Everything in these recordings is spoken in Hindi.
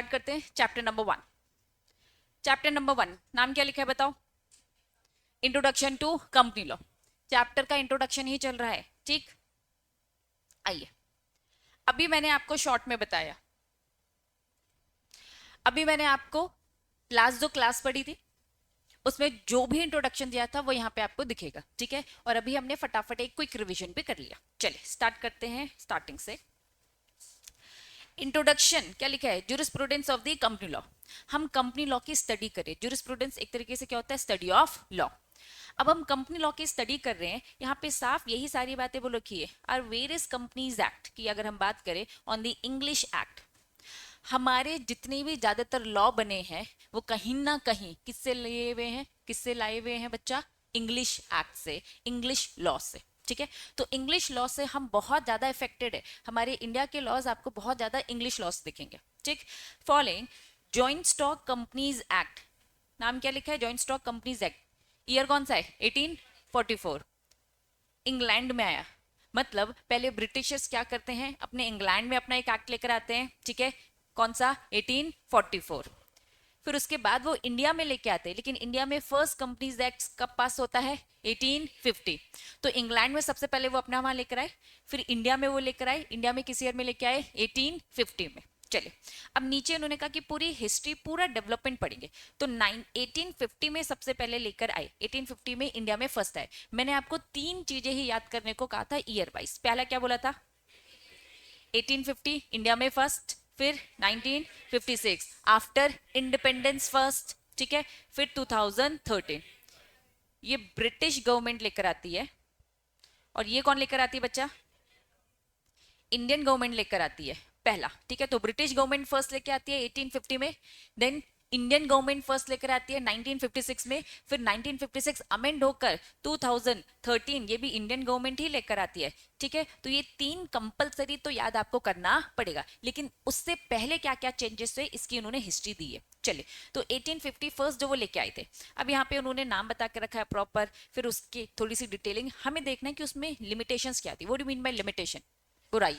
स्टार्ट करते हैं चैप्टर नंबर 1। चैप्टर नंबर 1 नाम क्या लिखा है बताओ? Introduction to company law. Chapter का इंट्रोडक्शन ही चल रहा है, ठीक। आइए, अभी मैंने आपको शॉर्ट में बताया, अभी मैंने आपको लास्ट जो क्लास पढ़ी थी उसमें जो भी इंट्रोडक्शन दिया था वो यहाँ पे आपको दिखेगा, ठीक है। और अभी हमने फटाफट एक क्विक रिवीजन भी कर लिया। चलिए स्टार्ट करते हैं स्टार्टिंग से। इंट्रोडक्शन क्या लिखा है? Jurisprudence of the company law. हम कंपनी लॉ की स्टडी करें। ज्यूरिस्प्रूडेंस एक तरीके से क्या होता है? Study of law. अब हम कंपनी लॉ की स्टडी कर रहे हैं, यहाँ पे साफ यही सारी बातें वो लिखी है। आर वेरियस कंपनीज एक्ट की अगर हम बात करें ऑन द इंग्लिश एक्ट, हमारे जितने भी ज्यादातर लॉ बने हैं वो कहीं ना कहीं किससे लिए हुए हैं? किससे लाए हुए हैं बच्चा? इंग्लिश एक्ट से, इंग्लिश लॉ से, ठीक है। तो इंग्लिश लॉ से हम बहुत ज्यादा इफेक्टेड है। हमारे इंडिया के लॉज आपको बहुत ज्यादा इंग्लिश लॉस दिखेंगे, ठीक। Following joint stock companies act, नाम क्या लिखा है? Joint stock companies act. Year कौन सा है? 1844। इंग्लैंड में आया, मतलब पहले ब्रिटिशर्स क्या करते हैं? अपने इंग्लैंड में अपना एक एक्ट लेकर आते हैं, ठीक है। कौन सा? 1844। फिर उसके बाद वो इंडिया में लेके आते हैं, लेकिन इंडिया में फर्स्ट कंपनीज एक्ट कब पास होता है? 1850। तो इंग्लैंड में सबसे पहले वो अपना वहां लेकर आए, फिर इंडिया में वो लेकर आए। इंडिया में किस ईयर में लेके आए? 1850 में। चलिए, अब नीचे उन्होंने कहा कि पूरी हिस्ट्री, पूरा डेवलपमेंट पढ़ेंगे। तो 1850 में सबसे पहले लेकर आए, 1850 में इंडिया में फर्स्ट आए। मैंने आपको तीन चीजें ही याद करने को कहा था ईयर वाइज। पहला क्या बोला था? 1850 इंडिया में फर्स्ट, फिर 1956 आफ्टर इंडिपेंडेंस फर्स्ट, ठीक है। फिर 2013 ये ब्रिटिश गवर्नमेंट लेकर आती है। और ये कौन लेकर आती है बच्चा? इंडियन गवर्नमेंट लेकर आती है पहला, ठीक है। तो ब्रिटिश गवर्नमेंट फर्स्ट लेकर आती है 1850 में, देन इंडियन गवर्नमेंट फर्स्ट लेकर आती है 1956 में, फिर 1956 अमेंड होकर 2013 ये भी इंडियन गवर्नमेंट ही लेकर आती है, ठीक है। तो ये तीन कंपलसरी तो याद आपको करना पड़ेगा, लेकिन उससे पहले क्या क्या चेंजेस हुए इसकी उन्होंने हिस्ट्री दी है। चलिए, तो 1850 फर्स्ट जो वो लेके आए थे, अब यहाँ पे उन्होंने नाम बता के रखा है प्रॉपर, फिर उसकी थोड़ी सी डिटेलिंग हमें देखना है कि उसमें लिमिटेशंस क्या थी। What do mean by limitation? बुराई,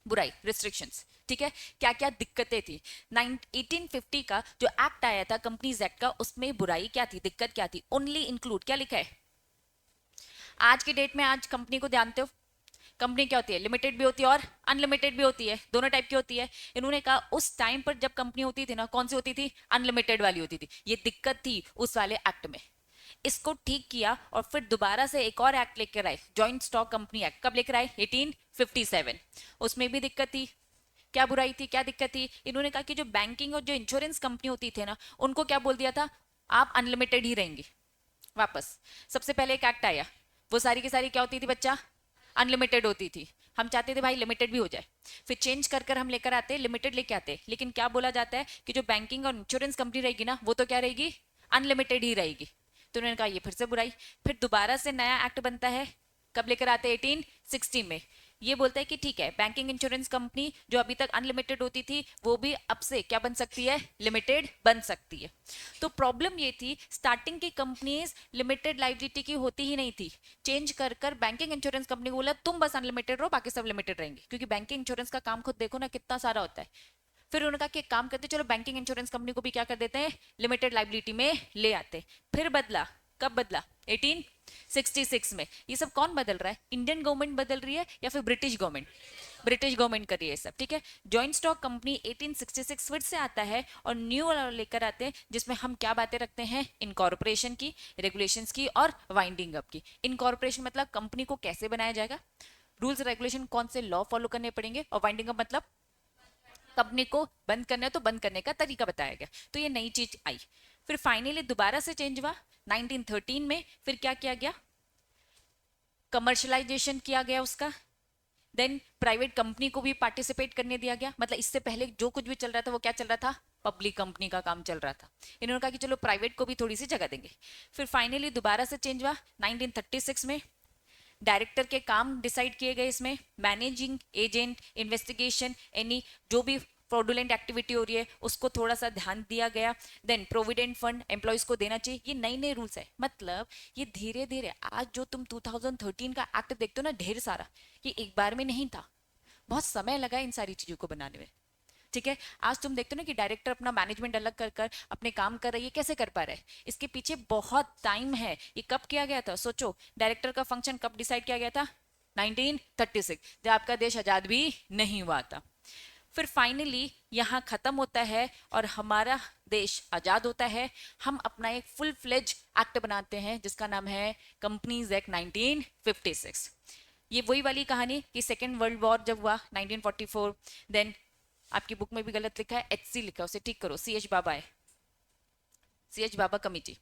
बुराई, रिस्ट्रिक्शंस, ठीक है। क्या क्या दिक्कतें थी? 1850 का जो एक्ट आया था कंपनीज एक्ट का, उसमें बुराई क्या थी, दिक्कत क्या थी? ओनली इंक्लूड, क्या लिखा है? आज की डेट में आज कंपनी को जानते हो, कंपनी क्या होती है? लिमिटेड भी होती है और अनलिमिटेड भी होती है, दोनों टाइप की होती है। इन्होंने कहा उस टाइम पर जब कंपनी होती थी ना, कौन सी होती थी? अनलिमिटेड वाली होती थी। ये दिक्कत थी उस वाले एक्ट में, इसको ठीक किया और फिर दोबारा से एक और एक्ट लेकर आए, जॉइंट स्टॉक कंपनी एक्ट। कब लेकर आए? 1857। उसमें भी दिक्कत थी। क्या बुराई थी, क्या दिक्कत थी? इन्होंने कहा कि जो बैंकिंग और जो इंश्योरेंस कंपनी होती थी ना, उनको क्या बोल दिया था? आप अनलिमिटेड ही रहेंगी। वापस सबसे पहले एक एक्ट आया, वो सारी की सारी क्या होती थी बच्चा? अनलिमिटेड होती थी। हम चाहते थे भाई लिमिटेड भी हो जाए, फिर चेंज कर कर हम लेकर आते, लिमिटेड लेके आते। लेकिन क्या बोला जाता है कि जो बैंकिंग और इंश्योरेंस कंपनी रहेगी ना, वो तो क्या रहेगी? अनलिमिटेड ही रहेगी। तो उन्होंने कहा ये फिर से बुराई। फिर दोबारा से नया एक्ट बनता है, कब लेकर आते? 1860 में। ये बोलता है कि ठीक है, बैंकिंग इंश्योरेंस कंपनी जो अभी तक अनलिमिटेड होती थी वो भी अब से क्या बन सकती है? लिमिटेड बन सकती है। तो प्रॉब्लम ये थी, स्टार्टिंग की कंपनीज लिमिटेड लाइबिलिटी की होती ही नहीं थी। चेंज कर कर बैंकिंग इंश्योरेंस कंपनी को बोला तुम बस अनलिमिटेड रहो, बाकी सब लिमिटेड रहेंगे, क्योंकि बैंकिंग इंश्योरेंस का काम खुद देखो ना कितना सारा होता है। फिर उन्होंने कहा कि एक काम करते, चलो बैंकिंग इंश्योरेंस कंपनी को भी क्या कर देते हैं? लिमिटेड लाइबिलिटी में ले आते। फिर बदला, कब बदला? 1866 में। ये सब कौन बदल रहा है? इंडियन गवर्नमेंट बदल रही है या फिर ब्रिटिश गवर्नमेंट? ब्रिटिश गवर्नमेंट कर रही है सब, ठीक है। जॉइंट स्टॉक कंपनी 1866 फिर से आता है और न्यू लेकर आते हैं, जिसमें हम क्या बातें रखते हैं? इनकॉर्पोरेशन की, रेगुलेशंस की और वाइंडिंग अप की। इनकॉर्पोरेशन मतलब कंपनी को कैसे बनाया जाएगा, रूल्स रेगुलेशन कौन से लॉ फॉलो करने पड़ेंगे, और वाइंडिंग अप मतलब कंपनी को बंद करना है तो बंद करने का तरीका बताया गया। तो ये नई चीज आई। फिर फाइनली दोबारा से चेंज हुआ 1913 में। फिर क्या किया गया? कमर्शलाइजेशन किया गया उसका। देन प्राइवेट कंपनी को भी पार्टिसिपेट करने दिया गया। मतलब इससे पहले जो कुछ भी चल रहा था वो क्या चल रहा था? पब्लिक कंपनी का काम चल रहा था। इन्होंने कहा कि चलो प्राइवेट को भी थोड़ी सी जगह देंगे। फिर फाइनली दोबारा से चेंज हुआ 1936 में। डायरेक्टर के काम डिसाइड किए गए इसमें, मैनेजिंग एजेंट, इन्वेस्टिगेशन, एनी जो भी फ्रॉडुलेंट एक्टिविटी हो रही है उसको थोड़ा सा ध्यान दिया गया। देन प्रोविडेंट फंड एम्प्लॉयज को देना चाहिए। ये नए नए रूल्स है। मतलब ये धीरे धीरे, आज जो तुम 2013 का एक्ट देखते हो ना ढेर सारा, ये एक बार में नहीं था, बहुत समय लगा इन सारी चीजों को बनाने में, ठीक है, आज तुम देखते हो ना कि डायरेक्टर अपना मैनेजमेंट अलग कर कर अपने काम कर रही है, कैसे कर पा रहा है? इसके पीछे बहुत टाइम है। ये कब किया गया था सोचो, डायरेक्टर का फंक्शन कब डिसाइड किया गया था? 1936, जब आपका देश आजाद भी नहीं हुआ था। फिर फाइनली यहाँ खत्म होता है और हमारा देश आजाद होता है। हम अपना एक फुल फ्लेज एक्ट बनाते हैं जिसका नाम है कंपनीज एक्ट 1956। ये वही वाली कहानी कि सेकेंड वर्ल्ड वॉर जब हुआ 1944, देन आपकी बुक में भी गलत लिखा है, एचसी लिखा है, उसे ठीक करो, सीएच बाबा है, सीएच बाबा कमेटी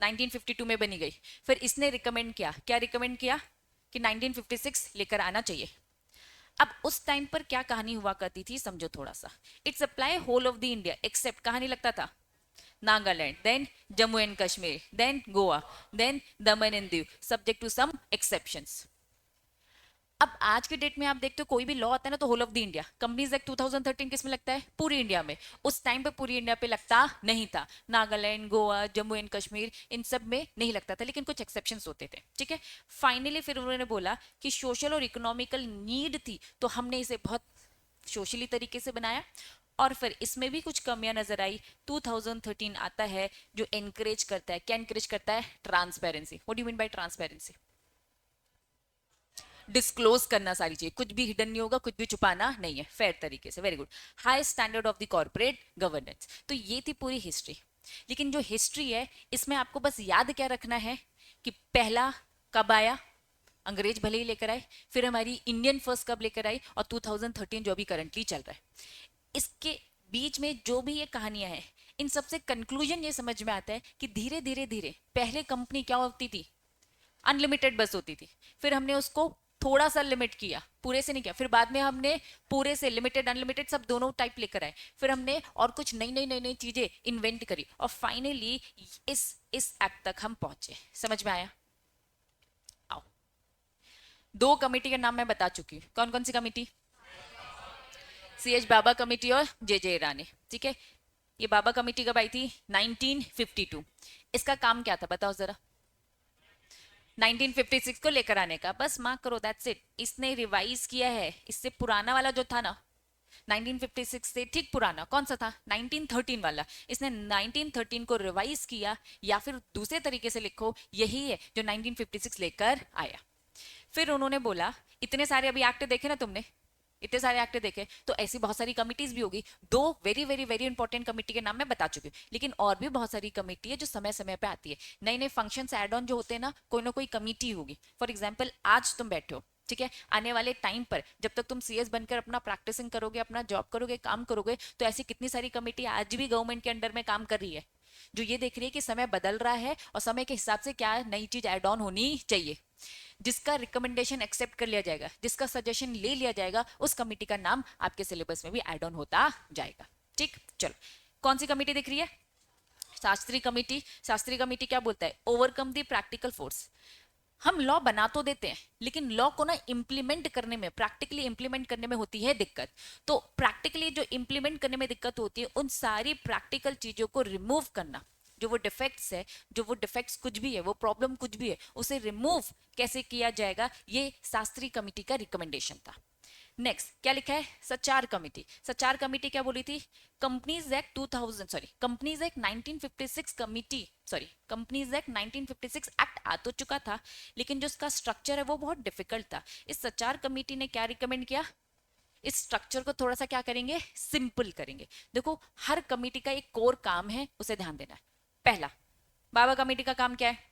1952 में बनी गई। फिर इसने रिकमेंड किया, क्या रिकमेंड किया? कि 1956 लेकर आना चाहिए। अब उस टाइम पर क्या कहानी हुआ करती थी समझो थोड़ा सा। It's apply whole of the India except, कहानी लगता था Nagaland, then Jammu and Kashmir, then Goa, then Daman and Diu, subject to some exceptions. अब आज के डेट में आप देखते हो कोई भी लॉ आता है ना तो whole of the India. Companies act 2013 किस में लगता है? पूरी इंडिया में। उस टाइम पे पूरी इंडिया पे लगता नहीं था, नागालैंड, गोवा, जम्मू एंड कश्मीर, इन सब में नहीं लगता था, लेकिन कुछ एक्सेप्शंस होते थे, ठीक है। फाइनली फिर उन्होंने बोला कि सोशल और इकोनॉमिकल नीड थी, तो हमने इसे बहुत सोशली तरीके से बनाया। और फिर इसमें भी कुछ कमियां नजर आई। 2013 आता है जो एनकरेज करता है, क्या एनकरेज करता है? Transparency. What do you mean by transparency? Disclose करना सारी चीजें, कुछ भी हिडन नहीं होगा, कुछ भी छुपाना नहीं है, फेयर तरीके से। Very good. High standard of the corporate governance. तो ये थी पूरी हिस्ट्री। लेकिन जो हिस्ट्री है इसमें आपको बस याद क्या रखना है कि पहला कब आया? अंग्रेज भले ही लेकर आए, फिर हमारी इंडियन फर्स्ट कब लेकर आई, और 2013 जो अभी करंटली चल रहा है। इसके बीच में जो भी ये कहानियां हैं, इन सबसे कंक्लूजन ये समझ में आता है कि धीरे धीरे धीरे पहले कंपनी क्या होती थी? अनलिमिटेड बस होती थी। फिर हमने उसको थोड़ा सा लिमिट किया, पूरे से नहीं किया। फिर बाद में हमने पूरे से लिमिटेड अनलिमिटेड सब दोनों टाइप लेकर आए। फिर हमने और कुछ नई नई नई नई चीजें इन्वेंट करी और फाइनली इस एक्ट तक हम पहुंचे। समझ में आया? आओ, दो कमेटी का नाम मैं बता चुकी हूँ। कौन कौन सी कमेटी? सीएच बाबा कमेटी और जे जे ईरानी, ठीक है। ये बाबा कमेटी कब आई थी? 1952। इसका काम क्या था बताओ जरा? 1956 को लेकर आने का, बस मार्क करो, दैट्स इट। इसने रिवाइज किया है। इससे पुराना वाला जो था ना 1956 से ठीक पुराना कौन सा था? 1913 वाला। इसने 1913 को रिवाइज किया, या फिर दूसरे तरीके से लिखो यही है जो 1956 लेकर आया। फिर उन्होंने बोला, इतने सारे अभी एक्ट देखे ना तुमने, इतने सारे एक्ट देखे, तो ऐसी बहुत सारी कमिटीज भी होगी। दो very very very important committee के नाम मैं बता चुकी हूँ, लेकिन और भी बहुत सारी कमिटी है जो समय समय पे आती है। नए नए फंक्शन एड ऑन जो होते हैं ना कोई कमिटी होगी। फॉर एग्जाम्पल आज तुम बैठे हो, ठीक है, आने वाले टाइम पर जब तक तुम सीएस बनकर अपना प्रैक्टिसिंग करोगे, अपना जॉब करोगे, काम करोगे, तो ऐसी कितनी सारी कमिटी आज भी गवर्नमेंट के अंडर में काम कर रही है, जो ये देख रही है कि समय बदल रहा है और समय के हिसाब से क्या नई चीज एड ऑन होनी चाहिए। जिसका रिकमेंडेशन एक्सेप्ट कर लिया जाएगा, जिसका सजेशन ले लिया जाएगा, उस कमेटी का नाम आपके सिलेबस में भी एड ऑन होता जाएगा। ठीक, चलो कौन सी कमेटी दिख रही है? शास्त्री कमेटी। शास्त्री कमेटी क्या बोलता है? Overcome the practical force. हम लॉ बना तो देते हैं, लेकिन लॉ को ना इंप्लीमेंट करने में, प्रैक्टिकली इंप्लीमेंट करने में होती है दिक्कत। तो प्रैक्टिकली जो इंप्लीमेंट करने में दिक्कत होती है, उन सारी प्रैक्टिकल चीजों को रिमूव करना, जो वो डिफेक्ट्स है, जो वो डिफेक्ट्स कुछ भी है, वो प्रॉब्लम कुछ भी है, उसे रिमूव कैसे किया जाएगा, ये शास्त्री कमेटी का रिकमेंडेशन था। नेक्स्ट क्या लिखा है? सचार कमेटी। सचार कमेटी क्या बोली थी? Companies act 2000 sorry companies act 1956 committee, sorry companies act 1956 act आ तो चुका था, लेकिन जो इसका स्ट्रक्चर है वो बहुत डिफिकल्ट था। इस सचार कमेटी ने क्या रिकमेंड किया? इस स्ट्रक्चर को थोड़ा सा क्या करेंगे? सिंपल करेंगे। देखो हर कमेटी का एक कोर काम है, उसे ध्यान देना है। पहला, बाबा कमेटी का काम क्या है?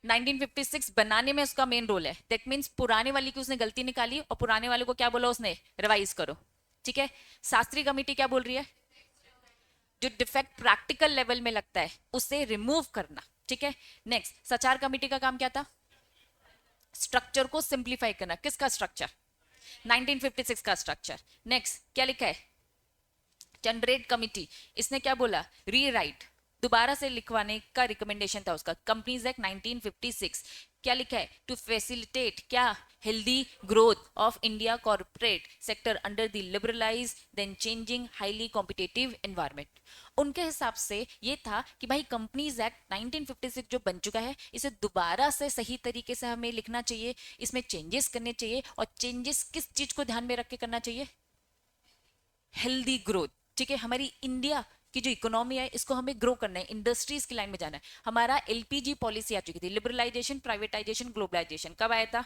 1956 बनाने में उसका मेन रोल है। दैट मीन्स पुराने वाली की उसने गलती निकाली और पुराने वाले को क्या बोला उसने? रिवाइज करो, ठीक है। शास्त्री कमेटी क्या बोल रही है? जो डिफेक्ट प्रैक्टिकल लेवल में लगता है उसे रिमूव करना, ठीक है। नेक्स्ट, सचार कमेटी का काम क्या था? स्ट्रक्चर को सिंप्लीफाई करना। किसका स्ट्रक्चर? 1956 का स्ट्रक्चर। नेक्स्ट क्या लिखा है? जनरेट कमिटी, इसने क्या बोला? रीराइट, दोबारा से लिखवाने का रिकमेंडेशन था उसका। कंपनीज एक्ट 1956 क्या लिखा है? टू फैसिलिटेट क्या? Healthy growth of India corporate sector under the liberalize then changing highly competitive environment. उनके हिसाब से ये था कि भाई कंपनीज एक्ट 1956 जो बन चुका है, इसे दोबारा से सही तरीके से हमें लिखना चाहिए, इसमें चेंजेस करने चाहिए। और चेंजेस किस चीज को ध्यान में रख के करना चाहिए? हेल्दी ग्रोथ, ठीक है। हमारी इंडिया की जो इकोनॉमी है इसको हमें ग्रो करना है, इंडस्ट्रीज की लाइन में जाना है। हमारा एलपीजी पॉलिसी आ चुकी थी, लिबरलाइजेशन, प्राइवेटाइजेशन, ग्लोबलाइजेशन, कब आया था?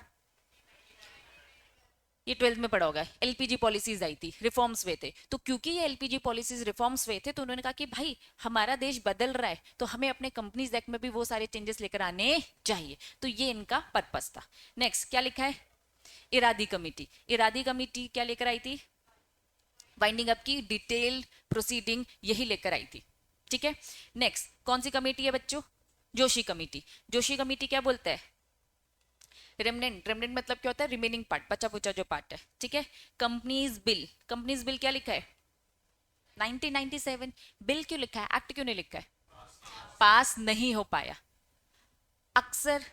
ये 12th में पढ़ा होगा। एलपीजी पॉलिसीज आई थी, रिफॉर्म्स हुए थे। तो क्योंकि ये एलपीजी पॉलिसीज रिफॉर्म्स हुए थे तो उन्होंने कहा कि भाई हमारा देश बदल रहा है तो हमें अपने कंपनीज एक्ट में भी वो सारे चेंजेस लेकर आने चाहिए। तो ये इनका पर्पस था। नेक्स्ट क्या लिखा है? इरादी कमेटी। इरादी कमेटी क्या लेकर आई थी? वाइंडिंग अप की डिटेल प्रोसीडिंग यही लेकर आई थी, ठीक है। नेक्स्ट कौन सी कमेटी है बच्चों? जोशी कमेटी। जोशी कमेटी क्या बोलता है? रेमनेंट। रेमनेंट मतलब क्या होता है? रिमेनिंग पार्ट, बचा कुचा जो पार्ट है, ठीक है। Companies bill. कंपनीज बिल क्या लिखा है? 1997। बिल क्यों लिखा है, एक्ट क्यों नहीं लिखा है? पास नहीं हो पाया। अक्सर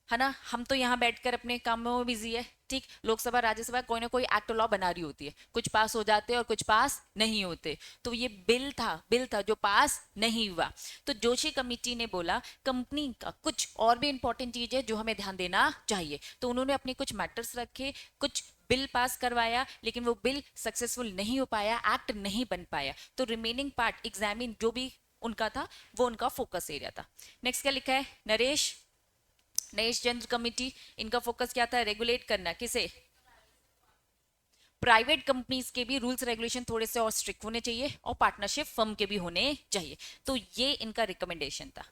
है ना, हम तो यहाँ बैठकर अपने कामों में बिजी है, ठीक। लोकसभा राज्यसभा कोई ना कोई एक्ट लॉ बना रही होती है, कुछ पास हो जाते हैं और कुछ पास नहीं होते। तो ये बिल था जो पास नहीं हुआ। तो जोशी कमेटी ने बोला कंपनी का कुछ और भी इंपॉर्टेंट चीज है जो हमें ध्यान देना चाहिए। तो उन्होंने अपने कुछ मैटर्स रखे, कुछ बिल पास करवाया, लेकिन वो बिल सक्सेसफुल नहीं हो पाया, एक्ट नहीं बन पाया। तो रिमेनिंग पार्ट एग्जामिन जो भी उनका था वो उनका फोकस एरिया था। नेक्स्ट क्या लिखा है? नरेश नरेश चंद्र कमेटी। इनका फोकस क्या था? रेगुलेट करना। किसे? प्राइवेट कंपनीज के भी रूल्स रेगुलेशन थोड़े से और स्ट्रिक्ट होने चाहिए और पार्टनरशिप फर्म के भी होने चाहिए। तो ये इनका रिकमेंडेशन था।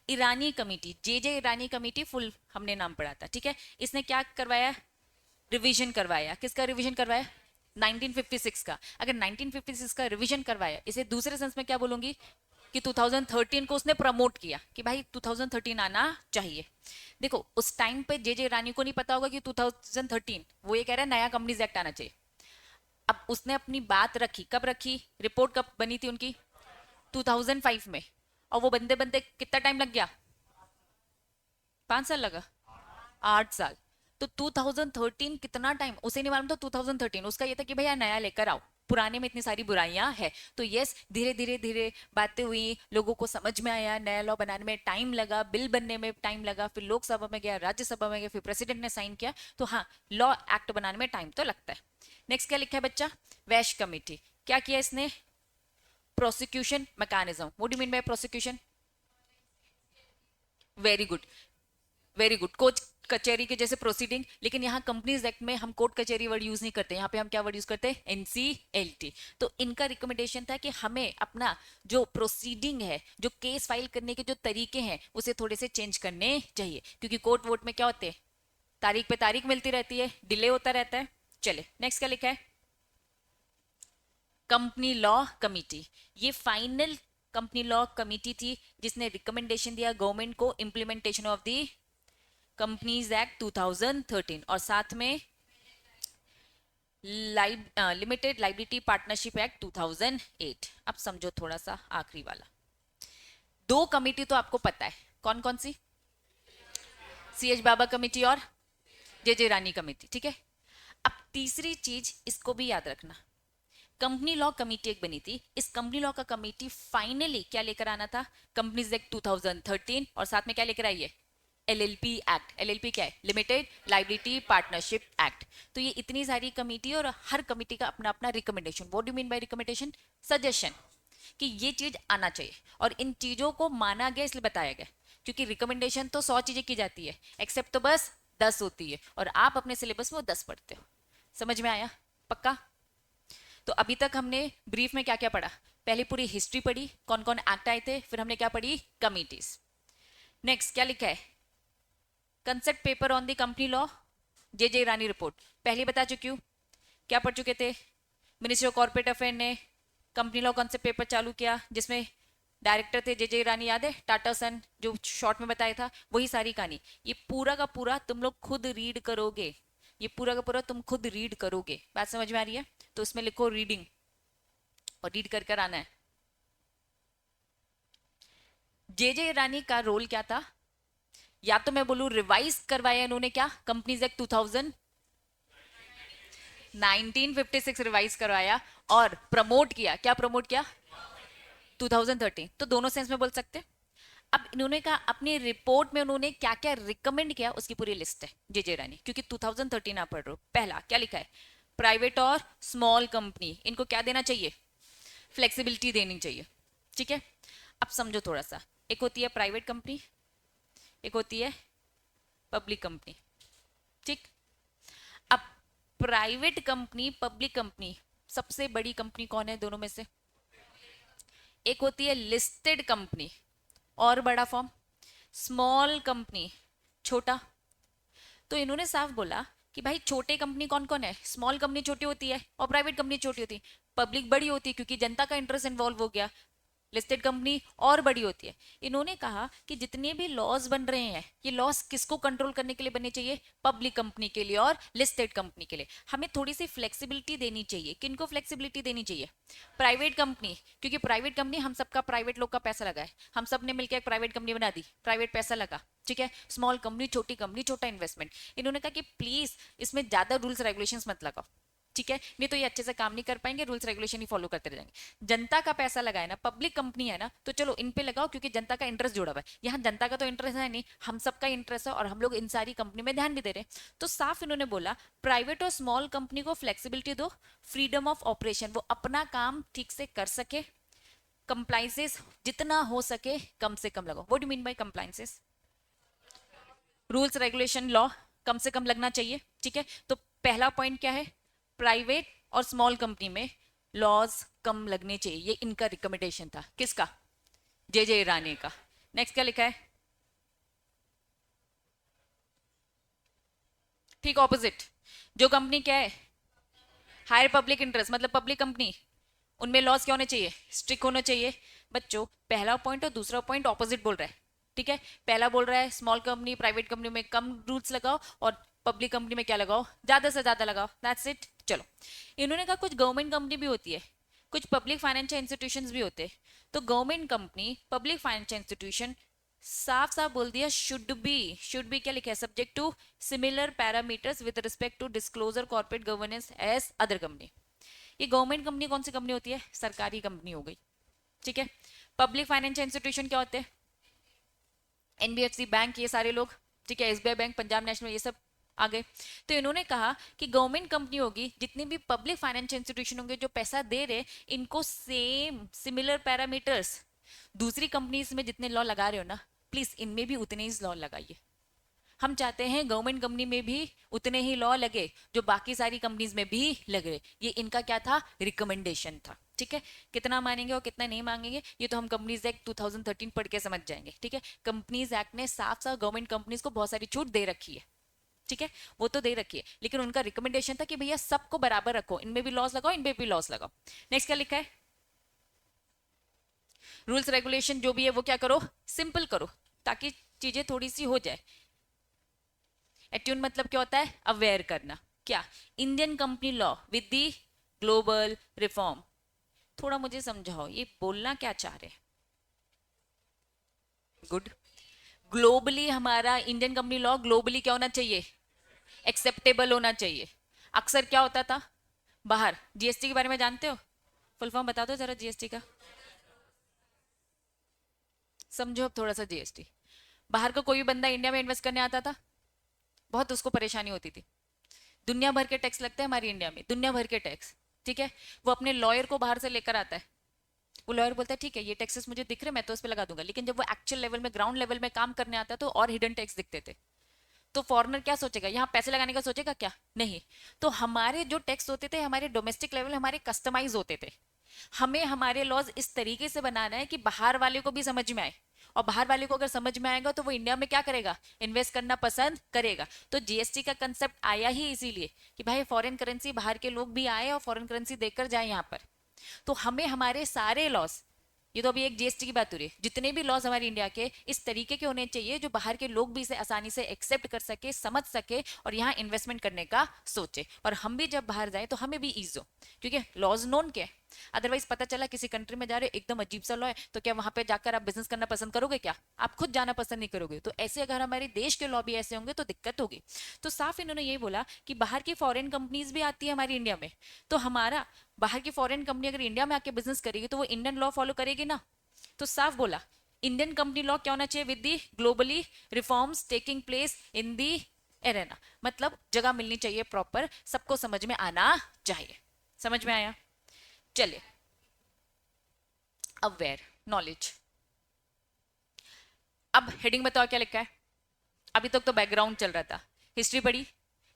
ईरानी कमेटी, जे जे ईरानी कमेटी, फुल हमने नाम पढ़ा था, ठीक है। इसने क्या करवाया? रिवीजन करवाया। किसका रिवीजन करवाया? 1956 का। अगर 1956 का रिवीजन करवाया, इसे दूसरे सेंस में क्या बोलूंगी कि 2013 को उसने प्रमोट किया कि भाई 2013 आना चाहिए। देखो उस टाइम पे जे जे रानी को नहीं पता होगा कि 2013, वो ये कह रहा है नया कंपनीज एक्ट आना चाहिए। अब उसने अपनी बात रखी, कब रखी? रिपोर्ट कब बनी थी उनकी? 2005 में। और वो बंदे बंदे कितना टाइम लग गया? 5 साल लगा? 8 साल। तो 2013 कितना टाइम उसे नहीं मालूम था। 2013 उसका ये था कि भैया नया लेकर आओ, पुराने में इतनी सारी बुराइयां है। तो यस, धीरे धीरे धीरे बातें हुई, लोगों को समझ में आया, नया लॉ बनाने में टाइम लगा, बिल बनने में टाइम लगा, फिर लोकसभा में गया, राज्यसभा में गया, फिर प्रेसिडेंट ने साइन किया। तो हाँ, लॉ एक्ट बनाने में टाइम तो लगता है। नेक्स्ट क्या लिखा है बच्चा? वैश कमेटी। क्या किया इसने? Prosecution mechanism. What do mean bye prosecution? Very good, very good. Court कचहरी के जैसे प्रोसीडिंग, लेकिन यहाँ कंपनीज एक्ट में हम कोर्ट कचहरी वर्ड यूज नहीं करते, यहाँ पे हम क्या वर्ड यूज करते हैं? एनसीएलटी। तो इनका रिकमेंडेशन था कि हमें अपना जो प्रोसीडिंग है, जो केस फाइल करने के जो तरीके हैं, उसे थोड़े से चेंज करने चाहिए, क्योंकि कोर्ट वोट में क्या होते हैं? तारीख पे तारीख मिलती रहती है, डिले होता रहता है। चले नेक्स्ट क्या लिखा है? Company law committee. ये फाइनल कंपनी लॉ कमिटी थी जिसने रिकमेंडेशन दिया गवर्नमेंट को implementation of the companies act 2013 और साथ में लिमिटेड लाइबिलिटी पार्टनरशिप एक्ट 2008। अब समझो थोड़ा सा आखिरी वाला। दो कमेटी तो आपको पता है, कौन कौन सी? सी एच बाबा कमेटी और जे जे रानी कमेटी, ठीक है। अब तीसरी चीज इसको भी याद रखना, कंपनी लॉ कमेटी एक बनी थी। इस कंपनी लॉ का कमेटी फाइनली क्या लेकर आना था? कंपनीज एक्ट 2013 और साथ में क्या लेकर आई है? LLP act. एलएलपी क्या है? Limited liability partnership act. तो ये इतनी सारी कमेटी और हर कमेटी का अपना अपना recommendation. What do mean bye recommendation? Suggestion कि ये चीज आना चाहिए, और इन चीजों को माना गया इसलिए बताया गया, क्योंकि रिकमेंडेशन तो 100 चीजें की जाती है, एक्सेप्ट तो बस 10 होती है, और आप अपने सिलेबस में वो 10 पढ़ते हो। समझ में आया? पक्का? तो अभी तक हमने ब्रीफ में क्या क्या पढ़ा? पहले पूरी हिस्ट्री पढ़ी, कौन कौन एक्ट आए थे, फिर हमने क्या पढ़ी? कमिटीज। नेक्स्ट क्या लिखा है? Concept paper on the company law, J J Irani report पहले बता चुकी हूँ। क्या पढ़ चुके थे? मिनिस्ट्री ऑफ कॉर्पोरेट अफेयर ने कंपनी लॉ कॉन्सेप्ट पेपर चालू किया, जिसमें डायरेक्टर थे जे जे ईरानी, याद है? टाटा सन, जो शॉर्ट में बताया था, वही सारी कहानी। ये पूरा का पूरा तुम लोग खुद रीड करोगे, ये पूरा का पूरा तुम खुद रीड करोगे। बात समझ में आ रही है? तो उसमें लिखो रीडिंग, और रीड कर कर आना है। जे जे ईरानी का रोल क्या था? या तो मैं बोलूं रिवाइज करवाया इन्होंने, क्या? कंपनीज एक्ट 1956 रिवाइज करवाया, और प्रमोट किया। क्या प्रमोट किया? 2013। तो दोनों सेंस में बोल सकते हैं। अब इन्होंने कहा अपनी रिपोर्ट में उन्होंने क्या क्या रिकमेंड किया, उसकी पूरी लिस्ट है जे जे रानी, क्योंकि 2013 आप पढ़ रहे हो। पहला क्या लिखा है? प्राइवेट और स्मॉल कंपनी, इनको क्या देना चाहिए, फ्लेक्सिबिलिटी देनी चाहिए। ठीक है, अब समझो थोड़ा सा, एक होती है प्राइवेट कंपनी, एक होती है पब्लिक कंपनी। ठीक, अब प्राइवेट कंपनी पब्लिक कंपनी, सबसे बड़ी कंपनी कौन है दोनों में से, एक होती है लिस्टेड कंपनी और बड़ा फॉर्म, स्मॉल कंपनी छोटा। तो इन्होंने साफ बोला कि भाई छोटे कंपनी कौन कौन है, स्मॉल कंपनी छोटी होती है और प्राइवेट कंपनी छोटी होती है, पब्लिक बड़ी होती है क्योंकि जनता का इंटरेस्ट इन्वॉल्व हो गया, लिस्टेड कंपनी और बड़ी होती है। इन्होंने कहा कि जितने भी लॉज बन रहे हैं ये लॉज किसको कंट्रोल करने के लिए बनने चाहिए, पब्लिक कंपनी के लिए और लिस्टेड कंपनी के लिए। हमें थोड़ी सी फ्लेक्सिबिलिटी देनी चाहिए, किनको फ्लेक्सिबिलिटी देनी चाहिए, प्राइवेट कंपनी, क्योंकि प्राइवेट कंपनी हम सबका, प्राइवेट लोग का पैसा लगा है, हम सब ने मिलकर एक प्राइवेट कंपनी बना दी, प्राइवेट पैसा लगा। ठीक है, स्मॉल कंपनी छोटा इन्वेस्टमेंट। इन्होंने कहा कि प्लीज इसमें ज्यादा रूल्स रेगुलेशंस मत लगाओ, ठीक है, नहीं तो ये अच्छे से काम नहीं कर पाएंगे, रूल्स रेगुलेशन ही फॉलो करते रह जाएंगे। जनता का पैसा लगाए ना, पब्लिक कंपनी है ना, तो चलो इन पे लगाओ क्योंकि जनता का इंटरेस्ट जुड़ा हुआ है। यहाँ जनता का तो इंटरेस्ट है नहीं, हम सबका इंटरेस्ट है और हम लोग इन सारी कंपनी में ध्यान भी दे रहे हैं। तो साफ इन्होंने बोला प्राइवेट और स्मॉल कंपनी को फ्लेक्सिबिलिटी दो, फ्रीडम ऑफ ऑपरेशन, वो अपना काम ठीक से कर सके, कंप्लाइंसेस जितना हो सके कम से कम लगाओ। What do mean by compliances, rules regulation law कम से कम लगना चाहिए। ठीक है, तो पहला पॉइंट क्या है, प्राइवेट और स्मॉल कंपनी में लॉज कम लगने चाहिए, ये इनका रिकमेंडेशन था, किसका, जे ईरानी का। नेक्स्ट क्या लिखा है, ठीक ऑपोजिट, जो कंपनी क्या है, हायर पब्लिक इंटरेस्ट, मतलब पब्लिक कंपनी, उनमें लॉस क्या होने चाहिए, स्ट्रिक्ट होना चाहिए। बच्चों पहला पॉइंट और दूसरा पॉइंट ऑपोजिट बोल रहा है। ठीक है, पहला बोल रहा है स्मॉल कंपनी प्राइवेट कंपनी में कम रूल्स लगाओ और पब्लिक कंपनी में क्या लगाओ, ज्यादा से ज्यादा लगाओ, दैट्स इट। चलो, इन्होंने कहा कुछ गवर्नमेंट कंपनी भी होती है, कुछ पब्लिक फाइनेंशियल इंस्टीट्यूशंस भी होते हैं। तो government company public financial institution साफ साफ बोल दिया शुड बी क्या लिखा है, subject to similar parameters with respect to disclosure corporate governance as other company. ये गवर्नमेंट कंपनी कौन सी कंपनी होती है, सरकारी कंपनी हो गई। ठीक है, पब्लिक फाइनेंशियल इंस्टीट्यूशन क्या होते हैं, एनबीएफसी बैंक, ये सारे लोग। ठीक है, एसबीआई बैंक, पंजाब नेशनल, ये सब आ गए। तो इन्होंने कहा कि गवर्नमेंट कंपनी होगी, जितनी भी पब्लिक फाइनेंशियल इंस्टीट्यूशन होंगे जो पैसा दे रहे, इनको सेम सिमिलर पैरामीटर्स, दूसरी कंपनीज में जितने लॉ लगा रहे हो ना, प्लीज इनमें भी उतने ही लॉ लगाइए। हम चाहते हैं गवर्नमेंट कंपनी में भी उतने ही लॉ लगे जो बाकी सारी कंपनीज में भी लगे। ये इनका क्या था, रिकमेंडेशन था। ठीक है, कितना मानेंगे और कितना नहीं मांगेंगे ये तो हम कंपनीज एक्ट 2013 पढ़ के समझ जाएंगे। ठीक है, कंपनीज एक्ट ने साफ साफ गवर्नमेंट कंपनीज को बहुत सारी छूट दे रखी है। ठीक है, वो तो दे रखी है, लेकिन उनका रिकमेंडेशन था कि भैया सबको बराबर रखो, इनमें भी लॉस लगाओ, इनमें भी लॉस लगाओ। नेक्स्ट क्या लिखा है, रूल्स रेगुलेशन जो भी है वो क्या करो, सिंपल करो, ताकि चीजें थोड़ी सी हो जाए। एट्यून मतलब क्या होता है, अवेयर करना। क्या, Indian company law with the global reform. थोड़ा मुझे समझाओ ये बोलना क्या चाह रहे हैं, गुड, ग्लोबली हमारा इंडियन कंपनी लॉ ग्लोबली क्या होना चाहिए, एक्सेप्टेबल होना चाहिए। अक्सर क्या होता था बाहर, जीएसटी के बारे में जानते हो, फुल फॉर्म बता दो जरा जीएसटी का, समझो अब थोड़ा सा जीएसटी। बाहर का कोई भी बंदा इंडिया में इन्वेस्ट करने आता था, बहुत उसको परेशानी होती थी, दुनिया भर के टैक्स लगते हैं हमारी इंडिया में, दुनिया भर के टैक्स। ठीक है, वो अपने लॉयर को बाहर से लेकर आता है, वो लॉयर बोलता है ठीक है ये टैक्सेस मुझे दिख रहे मैं तो उस पर लगा दूंगा, लेकिन जब वो एक्चुअल लेवल में ग्राउंड लेवल में काम करने आता है तो और हिडन टैक्स दिखते थे। तो फॉरेनर क्या सोचेगा, यहाँ पैसे लगाने का सोचेगा क्या, नहीं। तो हमारे जो टैक्स होते थे हमारे डोमेस्टिक लेवल हमारे कस्टमाइज होते थे। हमें हमारे लॉज इस तरीके से बनाना है कि बाहर वाले को भी समझ में आए, और बाहर वाले को अगर समझ में आएगा तो वो इंडिया में क्या करेगा, इन्वेस्ट करना पसंद करेगा। तो जीएसटी का कंसेप्ट आया ही इसीलिए कि भाई फॉरेन करेंसी बाहर के लोग भी आए और फॉरेन करेंसी देकर जाए यहाँ पर। तो हमें हमारे सारे लॉस, ये तो अभी एक जीएसटी की बात हो रही है, जितने भी लॉज हमारे इंडिया के इस तरीके के होने चाहिए जो बाहर के लोग भी इसे आसानी से एक्सेप्ट कर सके, समझ सके और यहाँ इन्वेस्टमेंट करने का सोचे, और हम भी जब बाहर जाए तो हमें भी ईज हो, क्योंकि लॉज नोन क्या है। अदरवाइज पता चला किसी कंट्री में जा रहे हो एकदम अजीब सा लॉ है, तो क्या वहां पे जाकर आप बिजनेस करना पसंद करोगे, क्या आप खुद जाना पसंद नहीं करोगे। तो ऐसे अगर हमारे देश के लॉ भी ऐसे होंगे तो दिक्कत होगी। तो साफ इन्होंने ये बोला कि बाहर की फॉरेन कंपनीज भी आती है हमारी इंडिया में, तो हमारा बाहर की फॉरेन कंपनी अगर इंडिया में आके बिजनेस करेगी तो वो इंडियन लॉ फॉलो करेगी ना। तो साफ बोला इंडियन कंपनी लॉ क्या होना चाहिए, with the globally reforms taking place in the a रहना, मतलब जगह मिलनी चाहिए प्रॉपर, सबको समझ में आना चाहिए। समझ में आया? चलिए, अवेयर, नॉलेज। अब हेडिंग बताओ क्या लिखा है। अभी तक तो बैकग्राउंड चल रहा था, हिस्ट्री पढ़ी,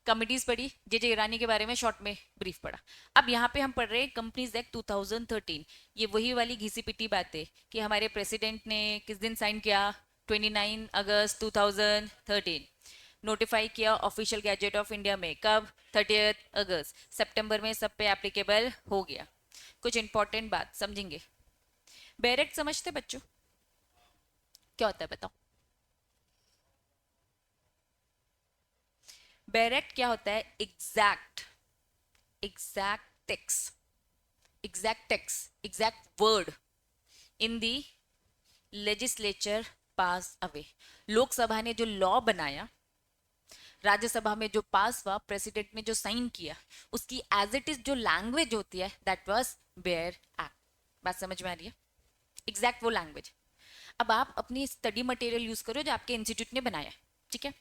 कमिटीज पढ़ी, जे ईरानी के बारे में शॉर्ट में ब्रीफ पढ़ा। अब यहाँ पे हम पढ़ रहे हैं कंपनीज एक्ट 2013। ये वही वाली घिसी पिटी बात है कि हमारे प्रेसिडेंट ने किस दिन साइन किया, 29 अगस्त 2013। नोटिफाई किया ऑफिशियल गैजेट ऑफ इंडिया में कब, 30 अगस्त। सितंबर में सब पे एप्लीकेबल हो गया। कुछ इंपॉर्टेंट बात समझेंगे। बैरेक्ट समझते बच्चों, क्या होता है बताओ। बैरेक्ट क्या होता है? Exact, exact text, exact text, exact word in the legislature pass away. Lok Sabha ने जो लॉ बनाया, राज्यसभा में जो पास हुआ, प्रेसिडेंट ने जो साइन किया, उसकी एज इट इज जो लैंग्वेज होती है, दैट वाज बेयर एक्ट। बात समझ में आ रही है? एग्जैक्ट वो लैंग्वेज। अब आप अपनी स्टडी मटेरियल यूज करो जो आपके इंस्टीट्यूट ने बनाया, ठीक है।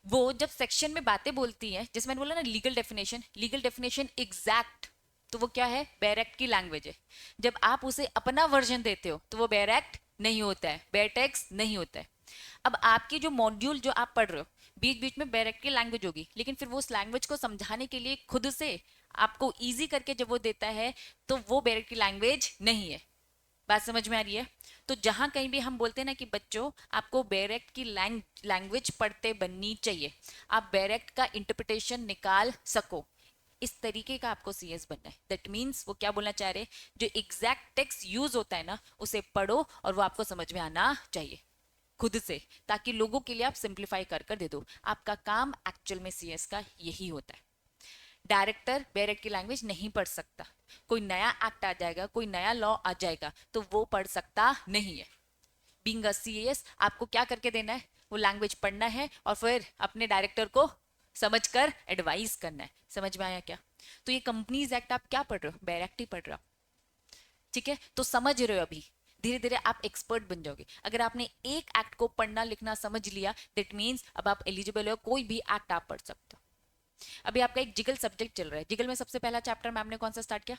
वो जब सेक्शन में बातें बोलती है, जैसे मैंने बोला ना legal definition, legal definition exact, तो वो क्या है? बेयर एक्ट की लैंग्वेज है। जब आप उसे अपना वर्जन देते हो तो वो बेयर एक्ट नहीं होता है, बेयर टेक्स्ट नहीं होता है। अब आपकी जो मॉड्यूल जो आप पढ़ रहे हो, बीच बीच में बेयर एक्ट की लैंग्वेज होगी, लेकिन फिर वो उस लैंग्वेज को समझाने के लिए खुद से आपको इजी करके जब वो देता है, तो वो बेयर एक्ट की लैंग्वेज नहीं है। बात समझ में आ रही है? तो जहां कहीं भी हम बोलते हैं ना कि बच्चों आपको बैरेक्ट की लैंग्वेज पढ़ते बननी चाहिए, आप बैरेक्ट का इंटरप्रिटेशन निकाल सको, इस तरीके का आपको सीएस बनना है। दैट मीन्स वो क्या बोलना चाह रहे, जो एग्जैक्ट टेक्स्ट यूज होता है ना, उसे पढ़ो और वो आपको समझ में आना चाहिए खुद से, ताकि लोगों के लिए आप सिंप्लीफाई कर कर दे दो। आपका काम एक्चुअल में सीएस का यही होता है। डायरेक्टर बैरेक्ट की लैंग्वेज नहीं पढ़ सकता। कोई नया एक्ट आ जाएगा, कोई नया लॉ आ जाएगा, तो वो पढ़ सकता नहीं है। बीइंग अ सीएस आपको क्या करके देना है? वो लैंग्वेज पढ़ना है और फिर अपने डायरेक्टर को समझकर एडवाइस करना है। समझ में आया क्या? तो ये कंपनीज एक्ट आप क्या पढ़ रहे हो? बैरेक्ट ही पढ़ रहे हो, ठीक है। तो समझ रहे हो, अभी धीरे धीरे आप एक्सपर्ट बन जाओगे। अगर आपने एक एक्ट को पढ़ना लिखना समझ लिया, दैट मीन्स अब आप एलिजिबल हो, कोई भी एक्ट आप पढ़ सकते हो। अभी आपका एक जिगल सब्जेक्ट चल रहा है, जिगल में सबसे पहला चैप्टर मैम ने कौन सा स्टार्ट किया?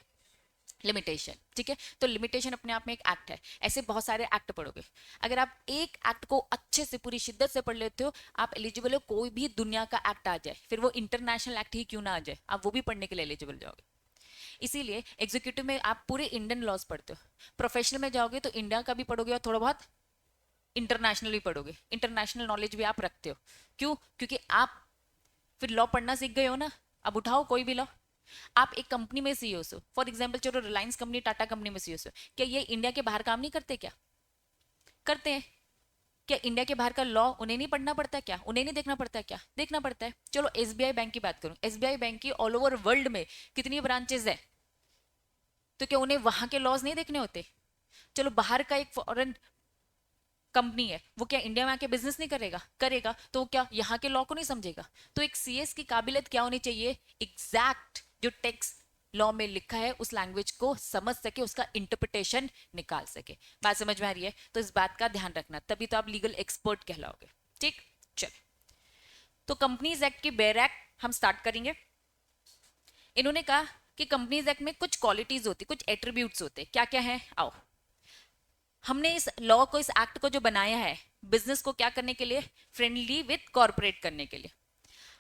लिमिटेशन, ठीक है। तो लिमिटेशन अपने आप में एक एक्ट है, ऐसे बहुत सारे एक्ट पढ़ोगे। अगर आप एक एक्ट को अच्छे से पूरी शिद्दत से पढ़ लेते हो, आप एलिजिबल हो, कोई भी दुनिया का एक्ट आ जाए, फिर वो इंटरनेशनल एक्ट ही क्यों ना आ जाए, आप वो भी पढ़ने के लिए एलिजिबल जाओगे। इसीलिए एग्जीक्यूटिव में आप पूरे इंडियन लॉज पढ़ते हो, प्रोफेशनल में जाओगे तो इंडिया का भी पढ़ोगे और थोड़ा बहुत इंटरनेशनल भी पढ़ोगे। इंटरनेशनल नॉलेज भी आप रखते हो, क्यों? क्योंकि आप फिर लॉ पढ़ना सीख गए हो ना। अब उठाओ कोई भी लॉ, आप एक कंपनी में सीईओ हो, फॉर एग्जांपल चलो रिलायंस कंपनी, टाटा कंपनी में सीईओ हो, क्या ये इंडिया के बाहर काम नहीं करते? क्या करते हैं? क्या इंडिया के बाहर का लॉ उन्हें नहीं पढ़ना पड़ता? क्या उन्हें नहीं देखना पड़ता? क्या देखना पड़ता है। चलो एसबीआई बैंक की बात करूं, एसबीआई बैंक की ऑल ओवर वर्ल्ड में कितनी ब्रांचेस है, तो क्या उन्हें वहां के लॉज नहीं देखने होते? चलो बाहर का एक फॉरेन कंपनी है, वो क्या इंडिया में आके बिजनेस नहीं करेगा? करेगा। तो वो क्या यहाँ के लॉ को नहीं समझेगा? तो एक सीएस की काबिलियत क्या होनी चाहिए? एग्जैक्ट जो टेक्स्ट लॉ में लिखा है उस लैंग्वेज को समझ सके, उसका इंटरप्रिटेशन निकाल सके। बात समझ में आ रही है? तो इस बात का ध्यान रखना, तभी तो आप लीगल एक्सपर्ट कहलाओगे, ठीक। चल, तो कंपनीज एक्ट की बेयर एक्ट हम स्टार्ट करेंगे। इन्होंने कहा कि कंपनीज एक्ट में कुछ क्वालिटीज होती, कुछ एट्रीब्यूट्स होते, क्या क्या है आओ। हमने इस लॉ को, इस एक्ट को जो बनाया है, बिजनेस को क्या करने के लिए? फ्रेंडली विथ कॉर्पोरेट करने के लिए।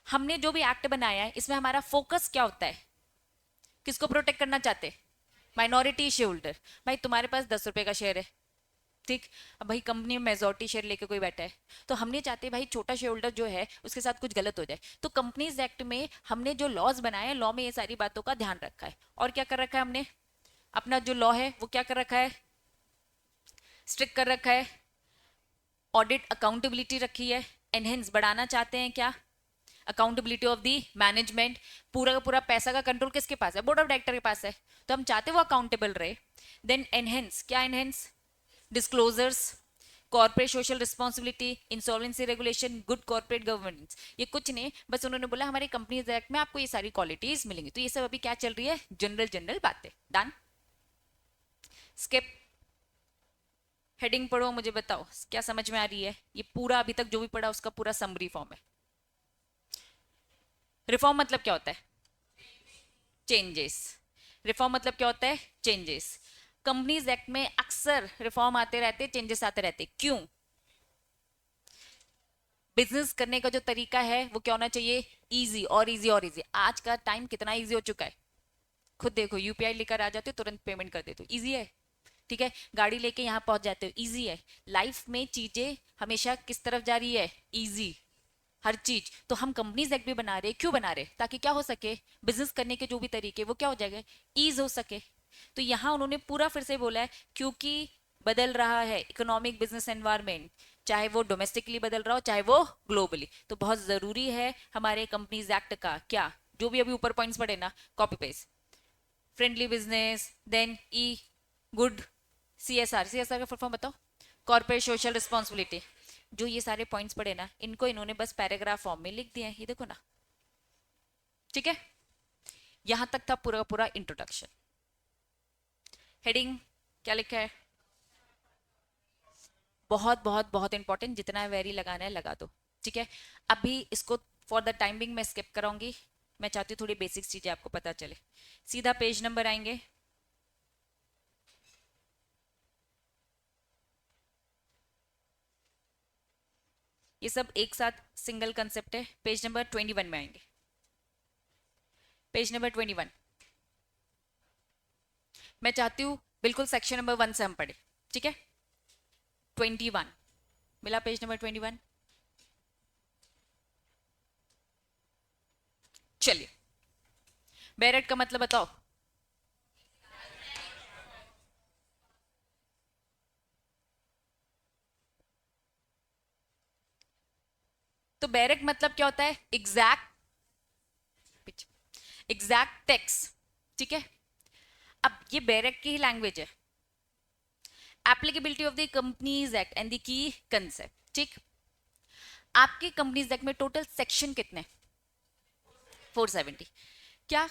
हमने जो भी एक्ट बनाया है, इसमें हमारा फोकस क्या होता है? किसको प्रोटेक्ट करना चाहते? Minority share holder. भाई तुम्हारे पास 10 रुपए का शेयर है, ठीक। अब भाई कंपनी में मेजोरिटी शेयर लेके कोई बैठा है, तो हम नहीं चाहते भाई छोटा शेयर होल्डर जो है उसके साथ कुछ गलत हो जाए। तो कंपनीज एक्ट में हमने जो लॉज बनाए हैं, लॉ में ये सारी बातों का ध्यान रखा है। और क्या कर रखा है हमने? अपना जो लॉ है वो क्या कर रखा है? स्ट्रिक्ट कर रखा है। ऑडिट अकाउंटेबिलिटी रखी है। एनहेंस बढ़ाना चाहते हैं क्या? Accountability of the management. पूरा का पूरा पैसा का कंट्रोल किसके पास है? बोर्ड ऑफ डायरेक्टर के पास है, तो हम चाहते वो अकाउंटेबल रहे। देन एनहेंस, क्या enhance? Disclosures, corporate social responsibility, insolvency regulation, good corporate governance. ये कुछ नहीं, बस उन्होंने बोला हमारे कंपनीज एक्ट में आपको ये सारी क्वालिटीज मिलेंगी। तो ये सब अभी क्या चल रही है? जनरल जनरल बातें। Done, skip. हेडिंग पढ़ो, मुझे बताओ क्या समझ में आ रही है। ये पूरा अभी तक जो भी पढ़ा उसका पूरा समरी फॉर्म है। रिफॉर्म मतलब क्या होता है? चेंजेस। रिफॉर्म मतलब क्या होता है? चेंजेस। कंपनीज एक्ट में अक्सर रिफॉर्म आते रहते, चेंजेस आते रहते, क्यों? बिजनेस करने का जो तरीका है वो क्या होना चाहिए? इजी और इजी और इजी। आज का टाइम कितना इजी हो चुका है, खुद देखो, यूपीआई लेकर आ जाते हो, तुरंत पेमेंट कर देते हो, इजी है। ठीक है, गाड़ी लेके यहाँ पहुंच जाते हो, इजी है। लाइफ में चीजें हमेशा किस तरफ जा रही है? इजी। हर चीज। तो हम कंपनीज एक्ट भी बना रहे हैं, क्यों बना रहे? ताकि क्या हो सके? बिजनेस करने के जो भी तरीके वो क्या हो जाएगा? ईज हो सके। तो यहाँ उन्होंने पूरा फिर से बोला है, क्योंकि बदल रहा है इकोनॉमिक बिजनेस एनवायरमेंट, चाहे वो डोमेस्टिकली बदल रहा हो चाहे वो ग्लोबली, तो बहुत जरूरी है हमारे कंपनीज एक्ट का क्या, जो भी अभी ऊपर पॉइंट्स पढ़े ना, copy paste. Friendly business, then E, good, CSR, CSR का फुल फॉर्म बताओ? Corporate social responsibility. जो ये सारे पॉइंट्स पढ़े ना, इनको इन्होंने बस पैराग्राफ फॉर्म में लिख दिया है, ये देखो ना। ठीक है, यहां तक था पूरा पूरा इंट्रोडक्शन। हेडिंग क्या लिखा है? बहुत बहुत बहुत इंपॉर्टेंट, जितना वेरी लगाना है लगा दो। ठीक है, अभी इसको फॉर द टाइमिंग मैं स्किप कराऊंगी। मैं चाहती हूँ थोड़ी बेसिक्स चीजें आपको पता चले। सीधा पेज नंबर आएंगे। ये सब एक साथ सिंगल कंसेप्ट है। पेज नंबर 21 में आएंगे। Page number 21। मैं चाहती हूँ बिल्कुल सेक्शन नंबर 1 से हम पढ़े। ठीक है, 21 मिला? Page number 21। चलिए, बैरेट का मतलब बताओ? तो बैरेट मतलब क्या होता है? Exact, exact text. ठीक है, अब ये बैरेट की ही लैंग्वेज है। Applicability of the companies act and the key concept. ठीक, आपके कंपनीज एक्ट में टोटल सेक्शन कितने? 470। क्या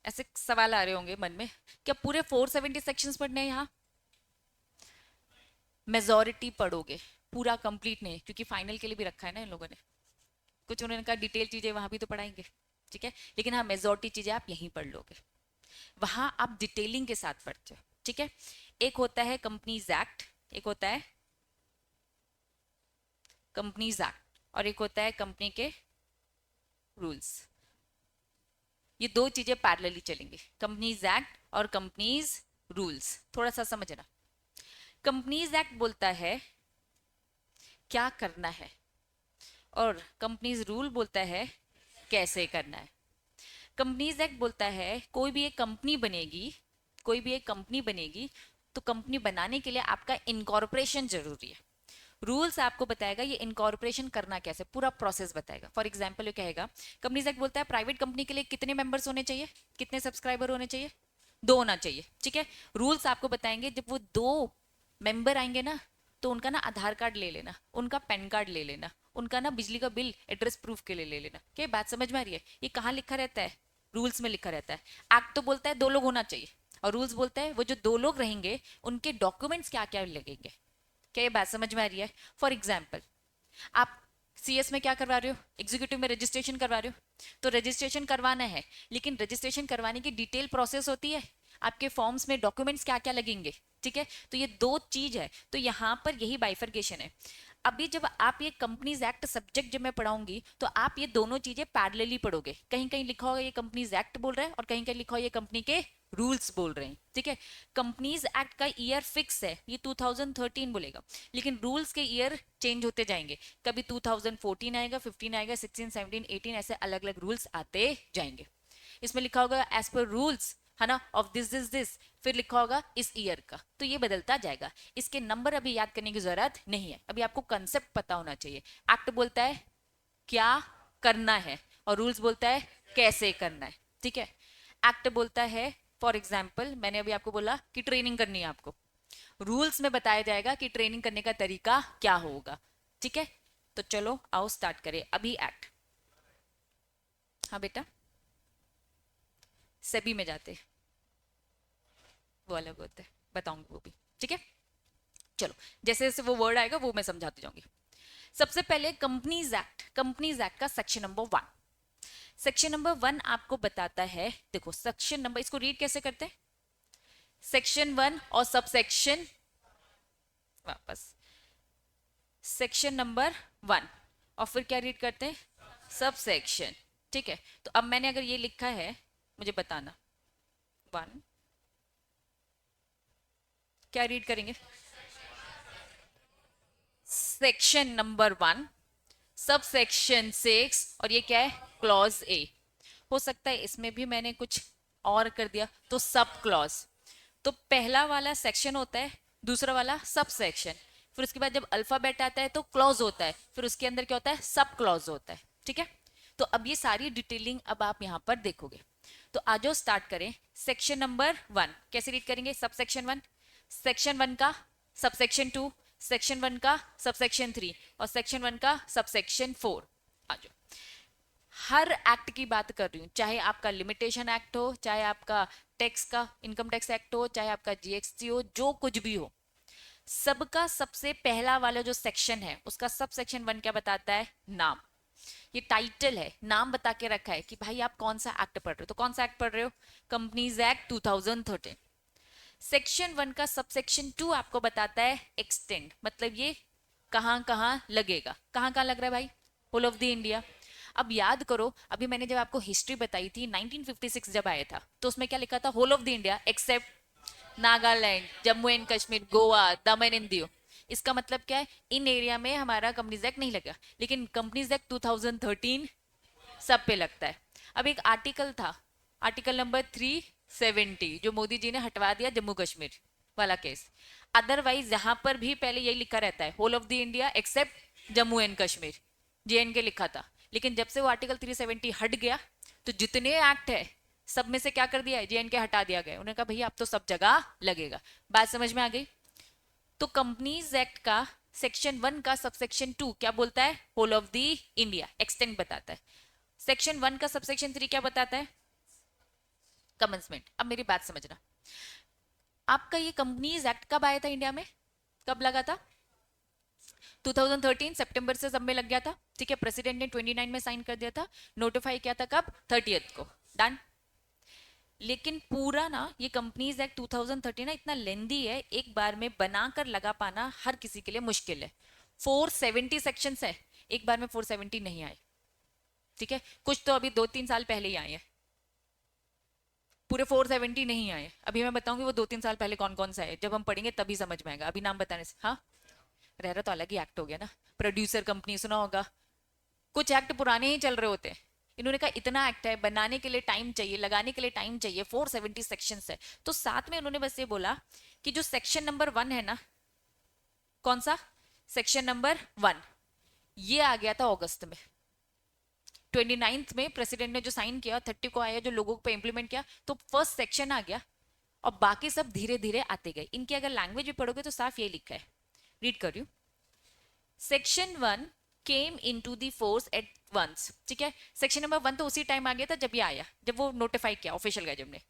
ऐसे सवाल आ रहे होंगे मन में, क्या पूरे 470 सेक्शंस पढ़ने हैं यहाँ? मेजोरिटी पढ़ोगे, पूरा कंप्लीट नहीं, क्योंकि फाइनल के लिए भी रखा है ना इन लोगों ने। कुछ उन्होंने कहा डिटेल चीजें वहां भी तो पढ़ाएंगे। ठीक है, लेकिन हाँ मेजोरिटी चीजें आप यहीं पढ़ लोगे, वहां आप डिटेलिंग के साथ पढ़ते हो। ठीक है, एक होता है कंपनीज एक्ट, एक होता है कंपनीज एक्ट, और एक होता है कंपनी के रूल्स। ये दो चीजें पैरेलली चलेंगी, कंपनीज एक्ट और कंपनीज रूल्स। थोड़ा सा समझना। कंपनीज एक्ट बोलता है क्या करना है, और कंपनीज रूल बोलता है कैसे करना है। कंपनीज एक्ट बोलता है कोई भी एक कंपनी बनेगी, कोई भी एक कंपनी बनेगी, तो कंपनी बनाने के लिए आपका इनकॉर्पोरेशन जरूरी है। रूल्स आपको बताएगा ये इनकॉर्पोरेशन करना कैसे, पूरा प्रोसेस बताएगा। फॉर एग्जाम्पल ये कहेगा, कंपनीज एक्ट बोलता है प्राइवेट कंपनी के लिए कितने मेंबर्स होने चाहिए, कितने सब्सक्राइबर होने चाहिए? 2 होना चाहिए। ठीक है, रूल्स आपको बताएंगे जब वो 2 मेंबर आएंगे ना, तो उनका ना आधार कार्ड ले लेना, उनका पैन कार्ड ले लेना, उनका ना बिजली का बिल एड्रेस प्रूफ के लिए ले लेना। क्या बात समझ में आ रही है? ये कहाँ लिखा रहता है? रूल्स में लिखा रहता है। एक्ट तो बोलता है 2 लोग होना चाहिए, और रूल्स बोलता है वो जो 2 लोग रहेंगे उनके डॉक्यूमेंट्स क्या क्या लगेंगे। क्या ये बात समझ में आ रही है? फॉर एग्जाम्पल, आप सीएस में क्या करवा रहे हो? एग्जीक्यूटिव में रजिस्ट्रेशन करवा रहे हो, तो रजिस्ट्रेशन करवाना है, लेकिन रजिस्ट्रेशन करवाने की डिटेल प्रोसेस होती है, आपके फॉर्म्स में डॉक्यूमेंट्स क्या क्या लगेंगे। ठीक है, तो ये दो चीज है, तो यहाँ पर यही बाइफर्केशन है। अभी जब आप ये कंपनीज एक्ट सब्जेक्ट जब मैं पढ़ाऊंगी, तो आप ये दोनों चीजें पैरेलली पढ़ोगे। कहीं कहीं लिखा होगा ये कंपनीज एक्ट बोल रहा है, और कहीं कहीं लिखा होगा ये कंपनी के रूल्स बोल रहे हैं। ठीक है, कंपनीज एक्ट का ईयर फिक्स है, ये 2013 बोलेगा, लेकिन रूल्स के ईयर चेंज होते जाएंगे। कभी 2014 आएगा, 15 आएगा, 16, 17, 18, ऐसे अलग अलग रूल्स आते जाएंगे। इसमें लिखा होगा एज पर रूल्स, है ना, ऑफ दिस, फिर लिखा होगा इस ईयर का, तो ये बदलता जाएगा। इसके नंबर अभी याद करने की जरूरत नहीं है, अभी आपको कंसेप्ट पता होना चाहिए। एक्ट बोलता है क्या करना है, और रूल्स बोलता है कैसे करना है। ठीक है, एक्ट बोलता है, फॉर एग्जाम्पल मैंने अभी आपको बोला कि ट्रेनिंग करनी है आपको, रूल्स में बताया जाएगा कि ट्रेनिंग करने का तरीका क्या होगा। ठीक है, तो चलो आओ स्टार्ट करें अभी एक्ट। हाँ बेटा, सभी में जाते, वो अलग होते हैं, बताऊंगी वो भी। ठीक है, चलो जैसे जैसे वो वर्ड आएगा वो मैं समझाती जाऊंगी। सबसे पहले कंपनीज एक्ट, कंपनीज एक्ट का सेक्शन नंबर 1। सेक्शन नंबर 1 आपको बताता है, देखो सेक्शन नंबर, इसको रीड कैसे करते हैं, सेक्शन 1 और सबसेक्शन, वापस सेक्शन नंबर 1 और फिर क्या रीड करते हैं, सब सेक्शन। ठीक है, तो अब मैंने अगर ये लिखा है, मुझे बताना 1 क्या रीड करेंगे, सेक्शन नंबर 1 सब सेक्शन 6, और ये क्या है, क्लॉज ए। हो सकता है इसमें भी मैंने कुछ और कर दिया, तो सब क्लॉज। तो पहला वाला सेक्शन होता है, दूसरा वाला सब सेक्शन, फिर उसके बाद जब अल्फाबेट आता है तो क्लॉज होता है, फिर उसके अंदर क्या होता है, सब क्लॉज होता है। ठीक है, तो अब ये सारी डिटेलिंग अब आप यहां पर देखोगे। तो आज स्टार्ट करें, सेक्शन नंबर 1 कैसे रीड करेंगे, सब सेक्शन 1, सेक्शन 1 का सब सेक्शन 2, सेक्शन 1 का सब सेक्शन 3 और सेक्शन 1 का सब सेक्शन 4। आ जाओ, हर एक्ट की बात कर रही हूं, चाहे आपका लिमिटेशन एक्ट हो, चाहे आपका टैक्स का इनकम टैक्स एक्ट हो, चाहे आपका जीएसटी हो, जो कुछ भी हो, सबका सबसे पहला वाला जो सेक्शन है उसका सब सेक्शन 1 क्या बताता है, नाम। ये टाइटल है, नाम बता के रखा है कि भाई आप कौन सा एक्ट पढ़ रहे हो, तो कौन सा एक्ट पढ़ रहे हो, कंपनीज एक्ट 2013। सेक्शन 1 का सब सेक्शन 2 आपको बताता है एक्सटेंड, मतलब ये कहां कहां लगेगा, कहां कहां लग रहा है भाई, होल ऑफ द इंडिया। अब याद करो, अभी मैंने जब आपको हिस्ट्री बताई थी 1956 जब आया था, तो उसमें क्या लिखा था, whole of the India except Nagaland, Jammu and Kashmir, Goa, Daman and Diu. इसका मतलब क्या है, इन एरिया में हमारा कंपनीज एक्ट नहीं लगा, लेकिन कंपनीज एक्ट 2013 सब पे लगता है। अब एक आर्टिकल था, आर्टिकल नंबर 370, जो मोदी जी ने हटवा दिया, जम्मू कश्मीर वाला केस। अदरवाइज यहां पर भी पहले यही लिखा रहता है, whole of the India except Jammu and Kashmir, JNK लिखा था। लेकिन जब से वो आर्टिकल 370 हट गया, तो जितने एक्ट है सब में से क्या कर दिया है, जेएनके हटा दिया गया। उन्होंने कहा भैया अब तो सब जगह लगेगा। बात समझ में आ गई। तो कंपनीज एक्ट का सेक्शन 1 का सबसेक्शन 2 क्या बोलता है, whole of the India extend बताता है। सेक्शन 1 का सबसेक्शन 3 क्या बताता है, कमेंसमेंट। अब मेरी बात समझना, आपका ये कंपनीज एक्ट कब आया था इंडिया में, कब लगा था, 2013 सितंबर से सब में लग गया था। ठीक है, प्रेसिडेंट ने 29 में साइन कर दिया था, नोटिफाई किया था कब, 30th को, डन। लेकिन पूरा ना ये कंपनीज एक्ट 2013 ना इतना लेंदी है, एक बार में बनाकर लगा पाना हर किसी के लिए मुश्किल है। 470 सेक्शंस है, एक बार में 470 नहीं आए। ठीक है, कुछ तो अभी 2-3 साल पहले ही आए हैं, पूरे 470 नहीं आए। अभी मैं बताऊंगी वो 2-3 साल पहले कौन कौन सा है, जब हम पढ़ेंगे तभी समझ में आएगा, अभी नाम बताने से। हाँ, रेरा तो अलग ही एक्ट हो गया ना, प्रोड्यूसर कंपनी सुना होगा, कुछ एक्ट पुराने ही चल रहे होते हैं। इन्होंने कहा इतना एक्ट है, बनाने के लिए टाइम चाहिए, लगाने के लिए टाइम चाहिए, 470 सेक्शंस है, तो साथ में उन्होंने बस ये बोला कि जो सेक्शन नंबर 1 है ना, कौन सा, सेक्शन नंबर 1, ये आ गया था अगस्त में, 29 में प्रेसिडेंट ने जो साइन किया, 30 को आया, जो लोगों पे इंप्लीमेंट किया, तो फर्स्ट सेक्शन आ गया और बाकी सब धीरे धीरे आते गए। इनकी अगर लैंग्वेज भी पढ़ोगे तो साफ ये लिखा है, रीड कर रही हूँ, section 1 came into the force at once. ठीक है, सेक्शन नंबर 1 तो उसी टाइम आ गया था जब ये आया, जब वो नोटिफाई किया ऑफिशियल गैजेट ने।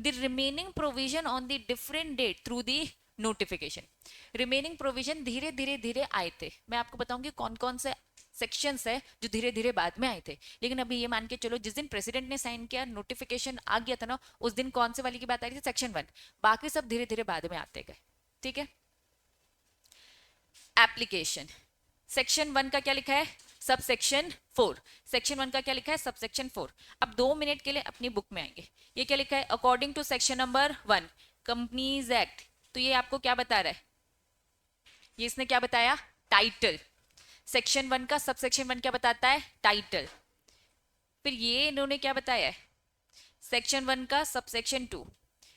The remaining provision on the different date through the notification, remaining provision धीरे धीरे धीरे आए थे। मैं आपको बताऊंगी कौन कौन से सेक्शंस है जो धीरे धीरे बाद में आए थे, लेकिन अभी ये मान के चलो जिस दिन प्रेसिडेंट ने साइन किया, नोटिफिकेशन आ गया था ना, उस दिन कौन से वाली की बात आ रही थी, सेक्शन 1, बाकी सब धीरे धीरे बाद में आते गए। ठीक है, एप्लीकेशन, सेक्शन 1 का क्या लिखा है, सब सेक्शन 4, सेक्शन 1 का क्या लिखा है, सब सेक्शन 4। अब 2 मिनट के लिए अपनी बुक में आएंगे, ये क्या लिखा है, according to section number 1 companies act, तो ये आपको क्या बता रहा है, ये इसने क्या बताया, टाइटल। सेक्शन 1 का सब सेक्शन 1 क्या बताता है, टाइटल। फिर ये इन्होंने क्या बताया है, सेक्शन 1 का सब सेक्शन 2,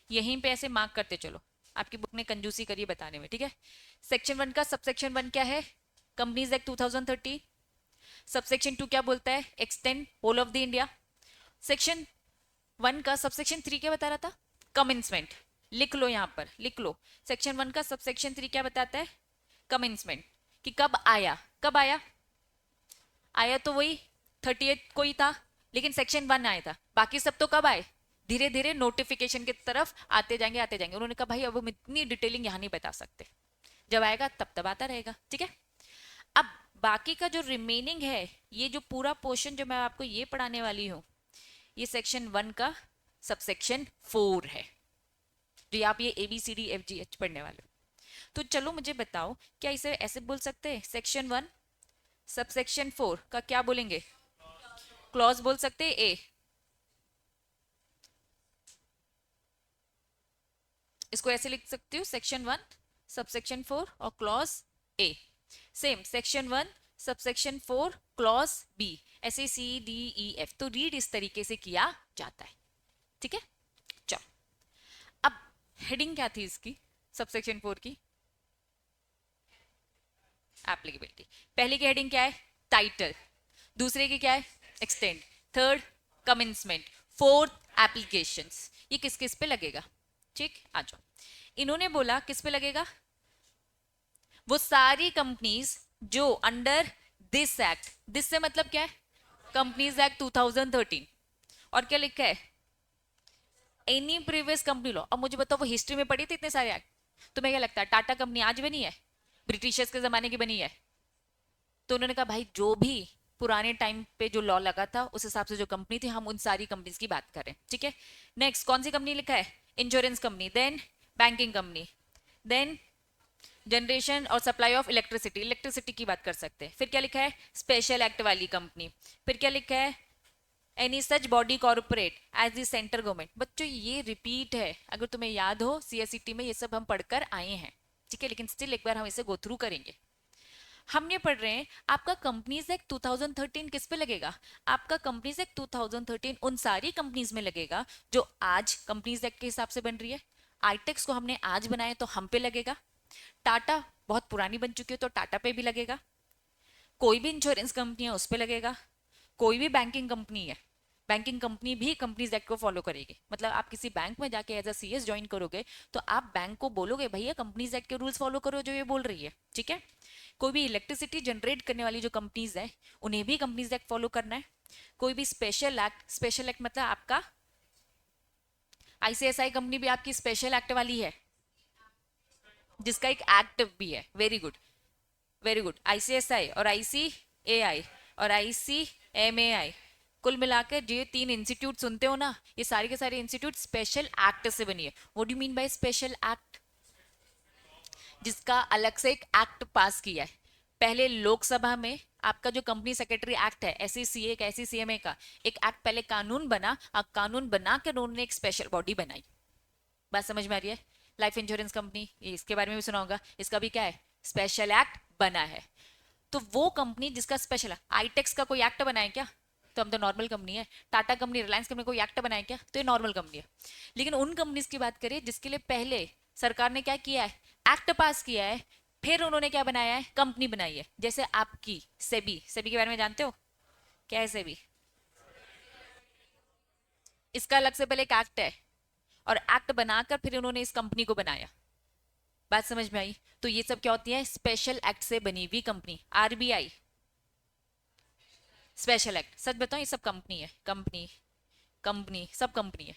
यहीं पे ऐसे मार्क करते चलो, आपकी बुक ने कंजूसी करी बताने में। ठीक है, सेक्शन 1 का सब सेक्शन 1 क्या है, कंपनीज एक्ट 2013। सबसेक्शन 2 क्या बोलता है, extend whole of the India. Section 1 का सबसेक्शन 3 क्या बता रहा था, कमेंसमेंट। लिख लो, यहां पर लिख लो, सेक्शन 1 का सबसेक्शन 3 क्या बताता है, कमेंसमेंट, कि कब आया, कब आया, आया तो वही 30th को ही था, लेकिन सेक्शन 1 आया था, बाकी सब तो कब आए, धीरे धीरे नोटिफिकेशन की तरफ आते जाएंगे आते जाएंगे। उन्होंने कहा भाई अब हम इतनी डिटेलिंग यहां नहीं बता सकते, जब आएगा तब तब आता रहेगा। ठीक है, अब बाकी का जो रिमेनिंग है, ये जो पूरा पोर्शन जो मैं आपको ये पढ़ाने वाली हूँ, ये सेक्शन 1 का सबसेक्शन 4 है, जो आप ये ABCDFGH पढ़ने वाले हो। तो चलो मुझे बताओ, क्या इसे ऐसे बोल सकते हैं, सेक्शन 1 सबसेक्शन 4 का क्या बोलेंगे, क्लॉज बोल सकते हैं ए, इसको ऐसे लिख सकती हूँ, सेक्शन 1 सबसेक्शन 4 और clause A. Same section 1 subsection 4 clause B, ऐसे CDEF, तो रीड इस तरीके से किया जाता है, ठीक है। चलो अब हेडिंग क्या थी इसकी, सबसेक्शन 4 की, एप्लीकेबिलिटी। पहले की हेडिंग क्या है, टाइटल, दूसरे की क्या है, extend, third commencement, fourth applications. ये किस किस पे लगेगा, ठीक, आ जाओ। इन्होंने बोला किस पे लगेगा, वो सारी कंपनीज जो अंडर दिस एक्ट, दिस से मतलब क्या है, कंपनीज एक्ट 2013, और क्या लिखा है, एनी प्रीवियस कंपनी लॉ। अब मुझे बताओ, वो हिस्ट्री में पढ़ी थी इतने सारे एक्ट, तुम्हें क्या लगता है टाटा कंपनी आज बनी है, ब्रिटिशर्स के जमाने की बनी है? तो उन्होंने कहा भाई जो भी पुराने टाइम पे जो लॉ लगा था उस हिसाब से जो कंपनी थी, हम उन सारी कंपनीज की बात करें, ठीक है। नेक्स्ट कौन सी कंपनी लिखा है, insurance company, then banking company, then generation और सप्लाई ऑफ इलेक्ट्रिसिटी, इलेक्ट्रिसिटी की बात कर सकते हैं। फिर क्या लिखा है, स्पेशल एक्ट वाली कंपनी। फिर क्या लिखा है, any such body corporate as the centre government. बच्चों ये रिपीट है, अगर तुम्हें याद हो CSET में ये सब हम पढ़कर आए हैं, ठीक है, लेकिन स्टिल एक बार हम इसे गो थ्रू करेंगे। हम ये पढ़ रहे हैं, आपका कंपनीज एक्ट 2013 किस पे लगेगा, आपका कंपनीज एक्ट 2013 उन सारी कंपनीज में लगेगा जो आज कंपनीज एक्ट के हिसाब से बन रही है। आईटेक्स को हमने आज बनाया तो हम पे लगेगा, टाटा बहुत पुरानी बन चुकी है तो टाटा पे भी लगेगा, कोई भी इंश्योरेंस कंपनी है उस पे लगेगा, कोई भी बैंकिंग कंपनी है, बैंकिंग कंपनी भी कंपनीज एक्ट को फॉलो करेगी। मतलब आप किसी बैंक में जाके एज अ CS ज्वाइन करोगे तो आप बैंक को बोलोगे भैया कंपनीज एक्ट के रूल्स फॉलो करो जो ये बोल रही है, ठीक है। कोई भी इलेक्ट्रिसिटी जनरेट करने वाली जो कंपनीज है उन्हें भी कंपनीज एक्ट फॉलो करना है। कोई भी स्पेशल एक्ट, स्पेशल एक्ट मतलब आपका ICICI कंपनी भी आपकी स्पेशल एक्ट वाली है, जिसका एक एक्ट भी है, very good very good. ICICI और ICAI और ICMAI, कुल मिलाकर जो ये 3 इंस्टीट्यूट सुनते हो ना, ये सारे के सारे इंस्टीट्यूट स्पेशल एक्ट से बनी है। What do you mean by special act, जिसका अलग से एक एक्ट पास किया है। पहले लोकसभा में आपका जो कंपनी सेक्रेटरी एक्ट है, SCCA का, SCCMA का एक एक्ट पहले कानून बना, अब कानून बना कर उन्होंने एक स्पेशल बॉडी बनाई। बात समझ में आ रही है। लाइफ इंश्योरेंस कंपनी, इसके बारे में भी सुना होगा, इसका भी क्या है, स्पेशल एक्ट बना है। तो वो कंपनी जिसका स्पेशल, आईटेक्स का कोई एक्ट बनाए क्या, तो हम तो नॉर्मल कंपनी है। टाटा कंपनी, रिलायंस कंपनी कोई एक्ट बनाए क्या, तो ये नॉर्मल कंपनी है। लेकिन उन कंपनीज की बात करें जिसके लिए पहले सरकार ने क्या किया है, एक्ट पास किया है, फिर उन्होंने क्या बनाया है, कंपनी बनाई है। जैसे आपकी सेबी, सेबी के बारे में जानते हो, क्या है सेबी, इसका अलग से पहले एक एक्ट है, और एक्ट बनाकर फिर उन्होंने इस कंपनी को बनाया। बात समझ में आई। तो ये सब क्या होती है, स्पेशल एक्ट से बनी हुई कंपनी। RBI स्पेशल एक्ट, सच बताओ ये सब कंपनी है, कंपनी कंपनी सब कंपनी है,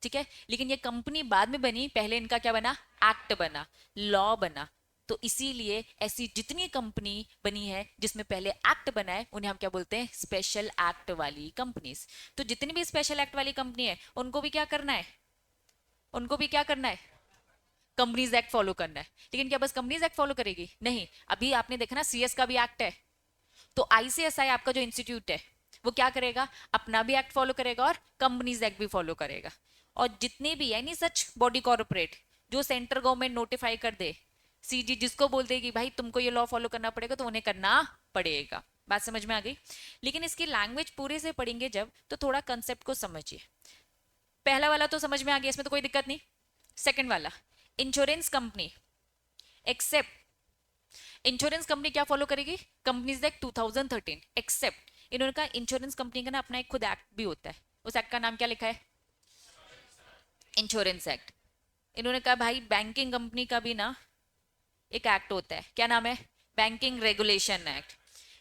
ठीक है। लेकिन ये कंपनी बाद में बनी, पहले इनका क्या बना, एक्ट बना, लॉ बना। तो इसीलिए ऐसी जितनी कंपनी बनी है जिसमें पहले एक्ट बना है उन्हें हम क्या बोलते हैं, स्पेशल एक्ट वाली कंपनीज। तो जितनी भी स्पेशल एक्ट वाली कंपनी है उनको भी क्या करना है, उनको भी क्या करना है, कंपनीज एक्ट फॉलो करना है। लेकिन क्या बस कंपनीज एक्ट फॉलो करेगी, नहीं। अभी आपने देखा ना CS का भी एक्ट है, तो ICSI आपका जो इंस्टीट्यूट है वो क्या करेगा, अपना भी एक्ट फॉलो करेगा और कंपनीज एक्ट भी फॉलो करेगा। और जितने भी यानी सच बॉडी कॉर्पोरेट जो सेंट्रल गवर्नमेंट नोटिफाई कर दे, CG जिसको बोल देगी भाई तुमको ये लॉ फॉलो करना पड़ेगा, तो उन्हें करना पड़ेगा। बात समझ में आ गई। लेकिन इसकी लैंग्वेज पूरे से पढ़ेंगे जब, तो थोड़ा कंसेप्ट को समझिए। पहला वाला तो समझ में आ गया, इसमें तो कोई दिक्कत नहीं। सेकंड वाला, insurance company except, insurance company क्या फॉलो करेगी, कंपनीज एक्ट 2013 एक्सेप्ट। इन्होंने कहा इंश्योरेंस कंपनी का ना अपना एक खुद एक्ट भी होता है, उस एक्ट का नाम क्या लिखा है, इंश्योरेंस एक्ट। इन्होंने कहा भाई बैंकिंग कंपनी का भी ना एक एक्ट होता है, क्या नाम है, बैंकिंग रेगुलेशन एक्ट।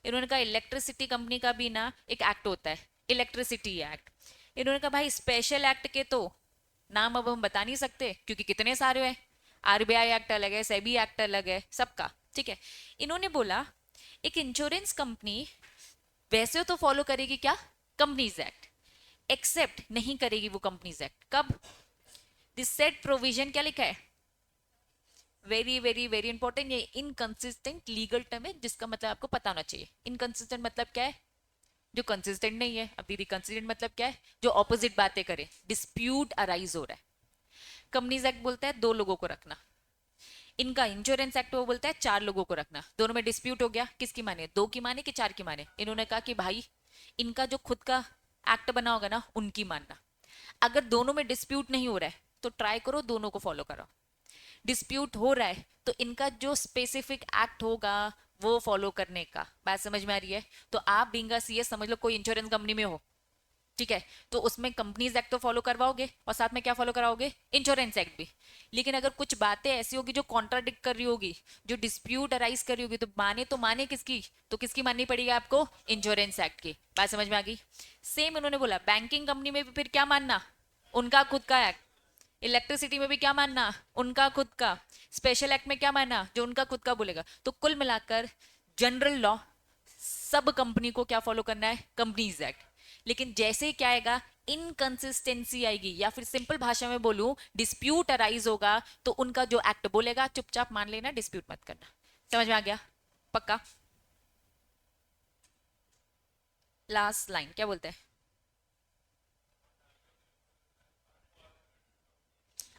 इन्होंने कहा इलेक्ट्रिसिटी कंपनी का भी ना एक एक्ट होता है, इलेक्ट्रिसिटी एक्ट। इन्होंने कहा भाई स्पेशल एक्ट के तो नाम अब हम बता नहीं सकते क्योंकि कितने सारे हैं, RBI एक्ट अलग है, सेबी एक्ट अलग है, सबका, ठीक है। इन्होंने बोला एक इंश्योरेंस कंपनी वैसे तो फॉलो करेगी क्या, कंपनीज एक्ट, एक्सेप्ट नहीं करेगी वो कंपनीज एक्ट। कब? दिस सेट प्रोविजन क्या लिखा है, वेरी वेरी वेरी इंपॉर्टेंट, ये इनकंसिस्टेंट लीगल टर्म है जिसका मतलब आपको पता होना चाहिए। इनकंसिस्टेंट मतलब क्या है? जो कंसिस्टेंट नहीं है। अब दीदी कंसिस्टेंट मतलब क्या है? जो ऑपोजिट बातें करे, डिस्प्यूट अराइज हो रहा है। कंपनीज एक्ट बोलता है 2 लोगों को रखना, इनका इंश्योरेंस एक्ट वो बोलता है 4 लोगों को रखना। दोनों में डिस्प्यूट हो गया, किसकी माने, 2 की माने कि 4 की माने? इन्होंने कहा कि भाई इनका जो खुद का एक्ट बना होगा ना उनकी मानना। अगर दोनों में डिस्प्यूट नहीं हो रहा है तो ट्राई करो दोनों को फॉलो करो। डिस्प्यूट हो रहा है तो इनका जो स्पेसिफिक एक्ट होगा वो फॉलो करने का। बात समझ में आ रही है? तो आप बीइंग अ सीएस समझ लो कोई इंश्योरेंस कंपनी में हो, ठीक है, तो उसमें कंपनीज एक्ट तो फॉलो करवाओगे और साथ में क्या फॉलो कराओगे, इंश्योरेंस एक्ट भी। लेकिन अगर कुछ बातें ऐसी होगी जो कॉन्ट्राडिक्ट कर रही होगी, जो डिस्प्यूट अराइज कर रही होगी, तो माने किसकी, तो किसकी माननी पड़ेगी आपको, इंश्योरेंस एक्ट की। बात समझ में आ गई? सेम उन्होंने बोला बैंकिंग कंपनी में भी फिर क्या मानना, उनका खुद का एक्ट। इलेक्ट्रिसिटी में भी क्या मानना, उनका खुद का। स्पेशल एक्ट में क्या मानना, जो उनका खुद का बोलेगा। तो कुल मिलाकर जनरल लॉ सब कंपनी को क्या फॉलो करना है, कंपनीज एक्ट। लेकिन जैसे ही क्या आएगा, इनकंसिस्टेंसी आएगी या फिर सिंपल भाषा में बोलूं डिस्प्यूट अराइज होगा, तो उनका जो एक्ट बोलेगा चुपचाप मान लेना, डिस्प्यूट मत करना। समझ में आ गया? पक्का? लास्ट लाइन क्या बोलते हैं,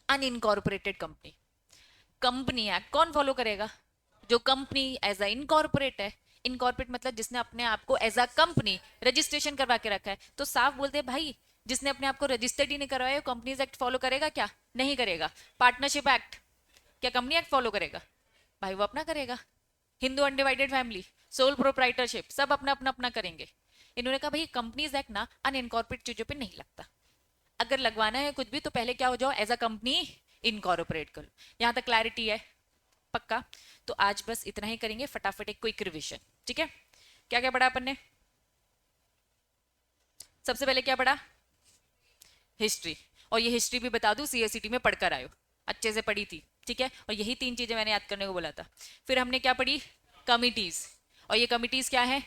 अनइनकॉर्पोरेटेड कंपनी। कंपनी एक्ट कौन फॉलो करेगा, जो कंपनी एज अ इनकॉर्पोरेट है। इनकॉर्पोरेट मतलब जिसने अपने आप को एज अ कंपनी रजिस्ट्रेशन करवा के रखा है। तो साफ बोलते हैं भाई जिसने अपने आप को रजिस्टर्ड ही नहीं करवाया कंपनीज एक्ट फॉलो करेगा क्या, नहीं करेगा। पार्टनरशिप एक्ट क्या कंपनी एक्ट फॉलो करेगा, भाई वो अपना करेगा। Hindu undivided family, sole proprietorship, सब अपना अपना अपना करेंगे। इन्होंने कहा भाई कंपनीज एक्ट ना अनइनकॉर्पोरेट चीजों पे नहीं लगता। अगर लगवाना है कुछ भी तो पहले क्या हो जाओ, एज अ कंपनी इनकॉर्पोरेट करो। यहां तक क्लैरिटी है? पक्का? तो आज बस इतना ही करेंगे, फटाफट एक क्विक रिवीजन, ठीक है। क्या क्या पढ़ा अपन ने? सबसे पहले क्या पढ़ा, हिस्ट्री। और ये हिस्ट्री भी बता दूं सीएससीटी में पढ़कर आयो, अच्छे से पढ़ी थी, ठीक है। और यही 3 चीजें मैंने याद करने को बोला था। फिर हमने क्या पढ़ी, कमिटीज। और ये कमिटीज क्या है,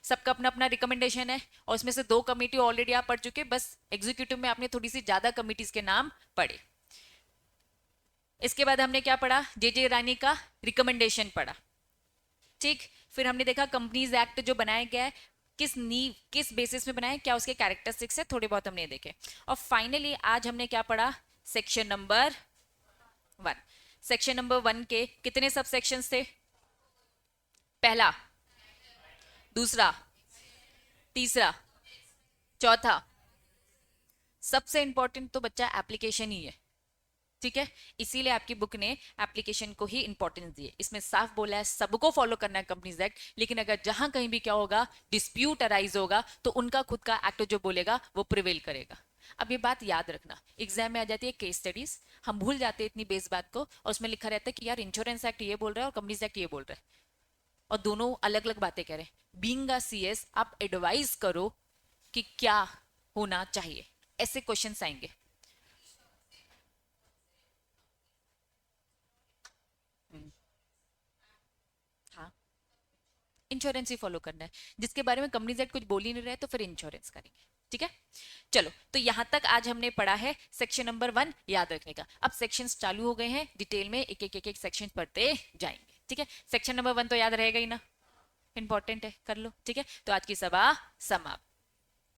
सबका अपना अपना रिकमेंडेशन है, और इसमें से 2 कमिटी ऑलरेडी आप पढ़ चुके, बस एग्जीक्यूटिव में आपने थोड़ी सी ज्यादा कमिटीज के नाम पढ़े। इसके बाद हमने क्या पढ़ा, जे रानी का रिकमेंडेशन पढ़ा, ठीक। फिर हमने देखा कंपनीज एक्ट जो बनाया गया है किस नींव किस बेसिस में बनाया, क्या उसके कैरेक्टरिस्टिक्स है, थोड़े बहुत हमने देखे। और फाइनली आज हमने क्या पढ़ा, सेक्शन नंबर 1। सेक्शन नंबर 1 के कितने सब सेक्शंस थे, पहला, दूसरा, तीसरा, चौथा। सबसे इंपॉर्टेंट तो बच्चा एप्लीकेशन ही है, ठीक है। इसीलिए आपकी बुक ने एप्लीकेशन को ही इंपॉर्टेंस दी है। इसमें साफ बोला है सबको फॉलो करना है कंपनीज एक्ट, लेकिन अगर जहां कहीं भी क्या होगा, डिस्प्यूट अराइज होगा, तो उनका खुद का एक्ट जो बोलेगा वो प्रिवेल करेगा। अब ये बात याद रखना, एग्जाम में आ जाती है केस स्टडीज, हम भूल जाते हैं इतनी बेस बात को, और उसमें लिखा रहता है कि यार इंश्योरेंस एक्ट ये बोल रहा है और कंपनीज एक्ट ये बोल रहा है, और दोनों अलग अलग बातें कह रहे हैं। बीइंग अ सीएस आप एडवाइस करो कि क्या होना चाहिए, ऐसे क्वेश्चन आएंगे। हम्म, हाँ, इंश्योरेंस ही फॉलो करना है। जिसके बारे में कंपनीज एक्ट कुछ बोल ही नहीं रहे तो फिर इंश्योरेंस करेंगे, ठीक है। चलो, तो यहां तक आज हमने पढ़ा है सेक्शन नंबर 1 याद रखने का। अब सेक्शंस चालू हो गए हैं, डिटेल में एक एक सेक्शन पढ़ते जाएंगे, ठीक है। सेक्शन नंबर 1 तो याद रहेगा ही ना, इंपॉर्टेंट है, कर लो, ठीक है। तो आज की सभा समाप्त।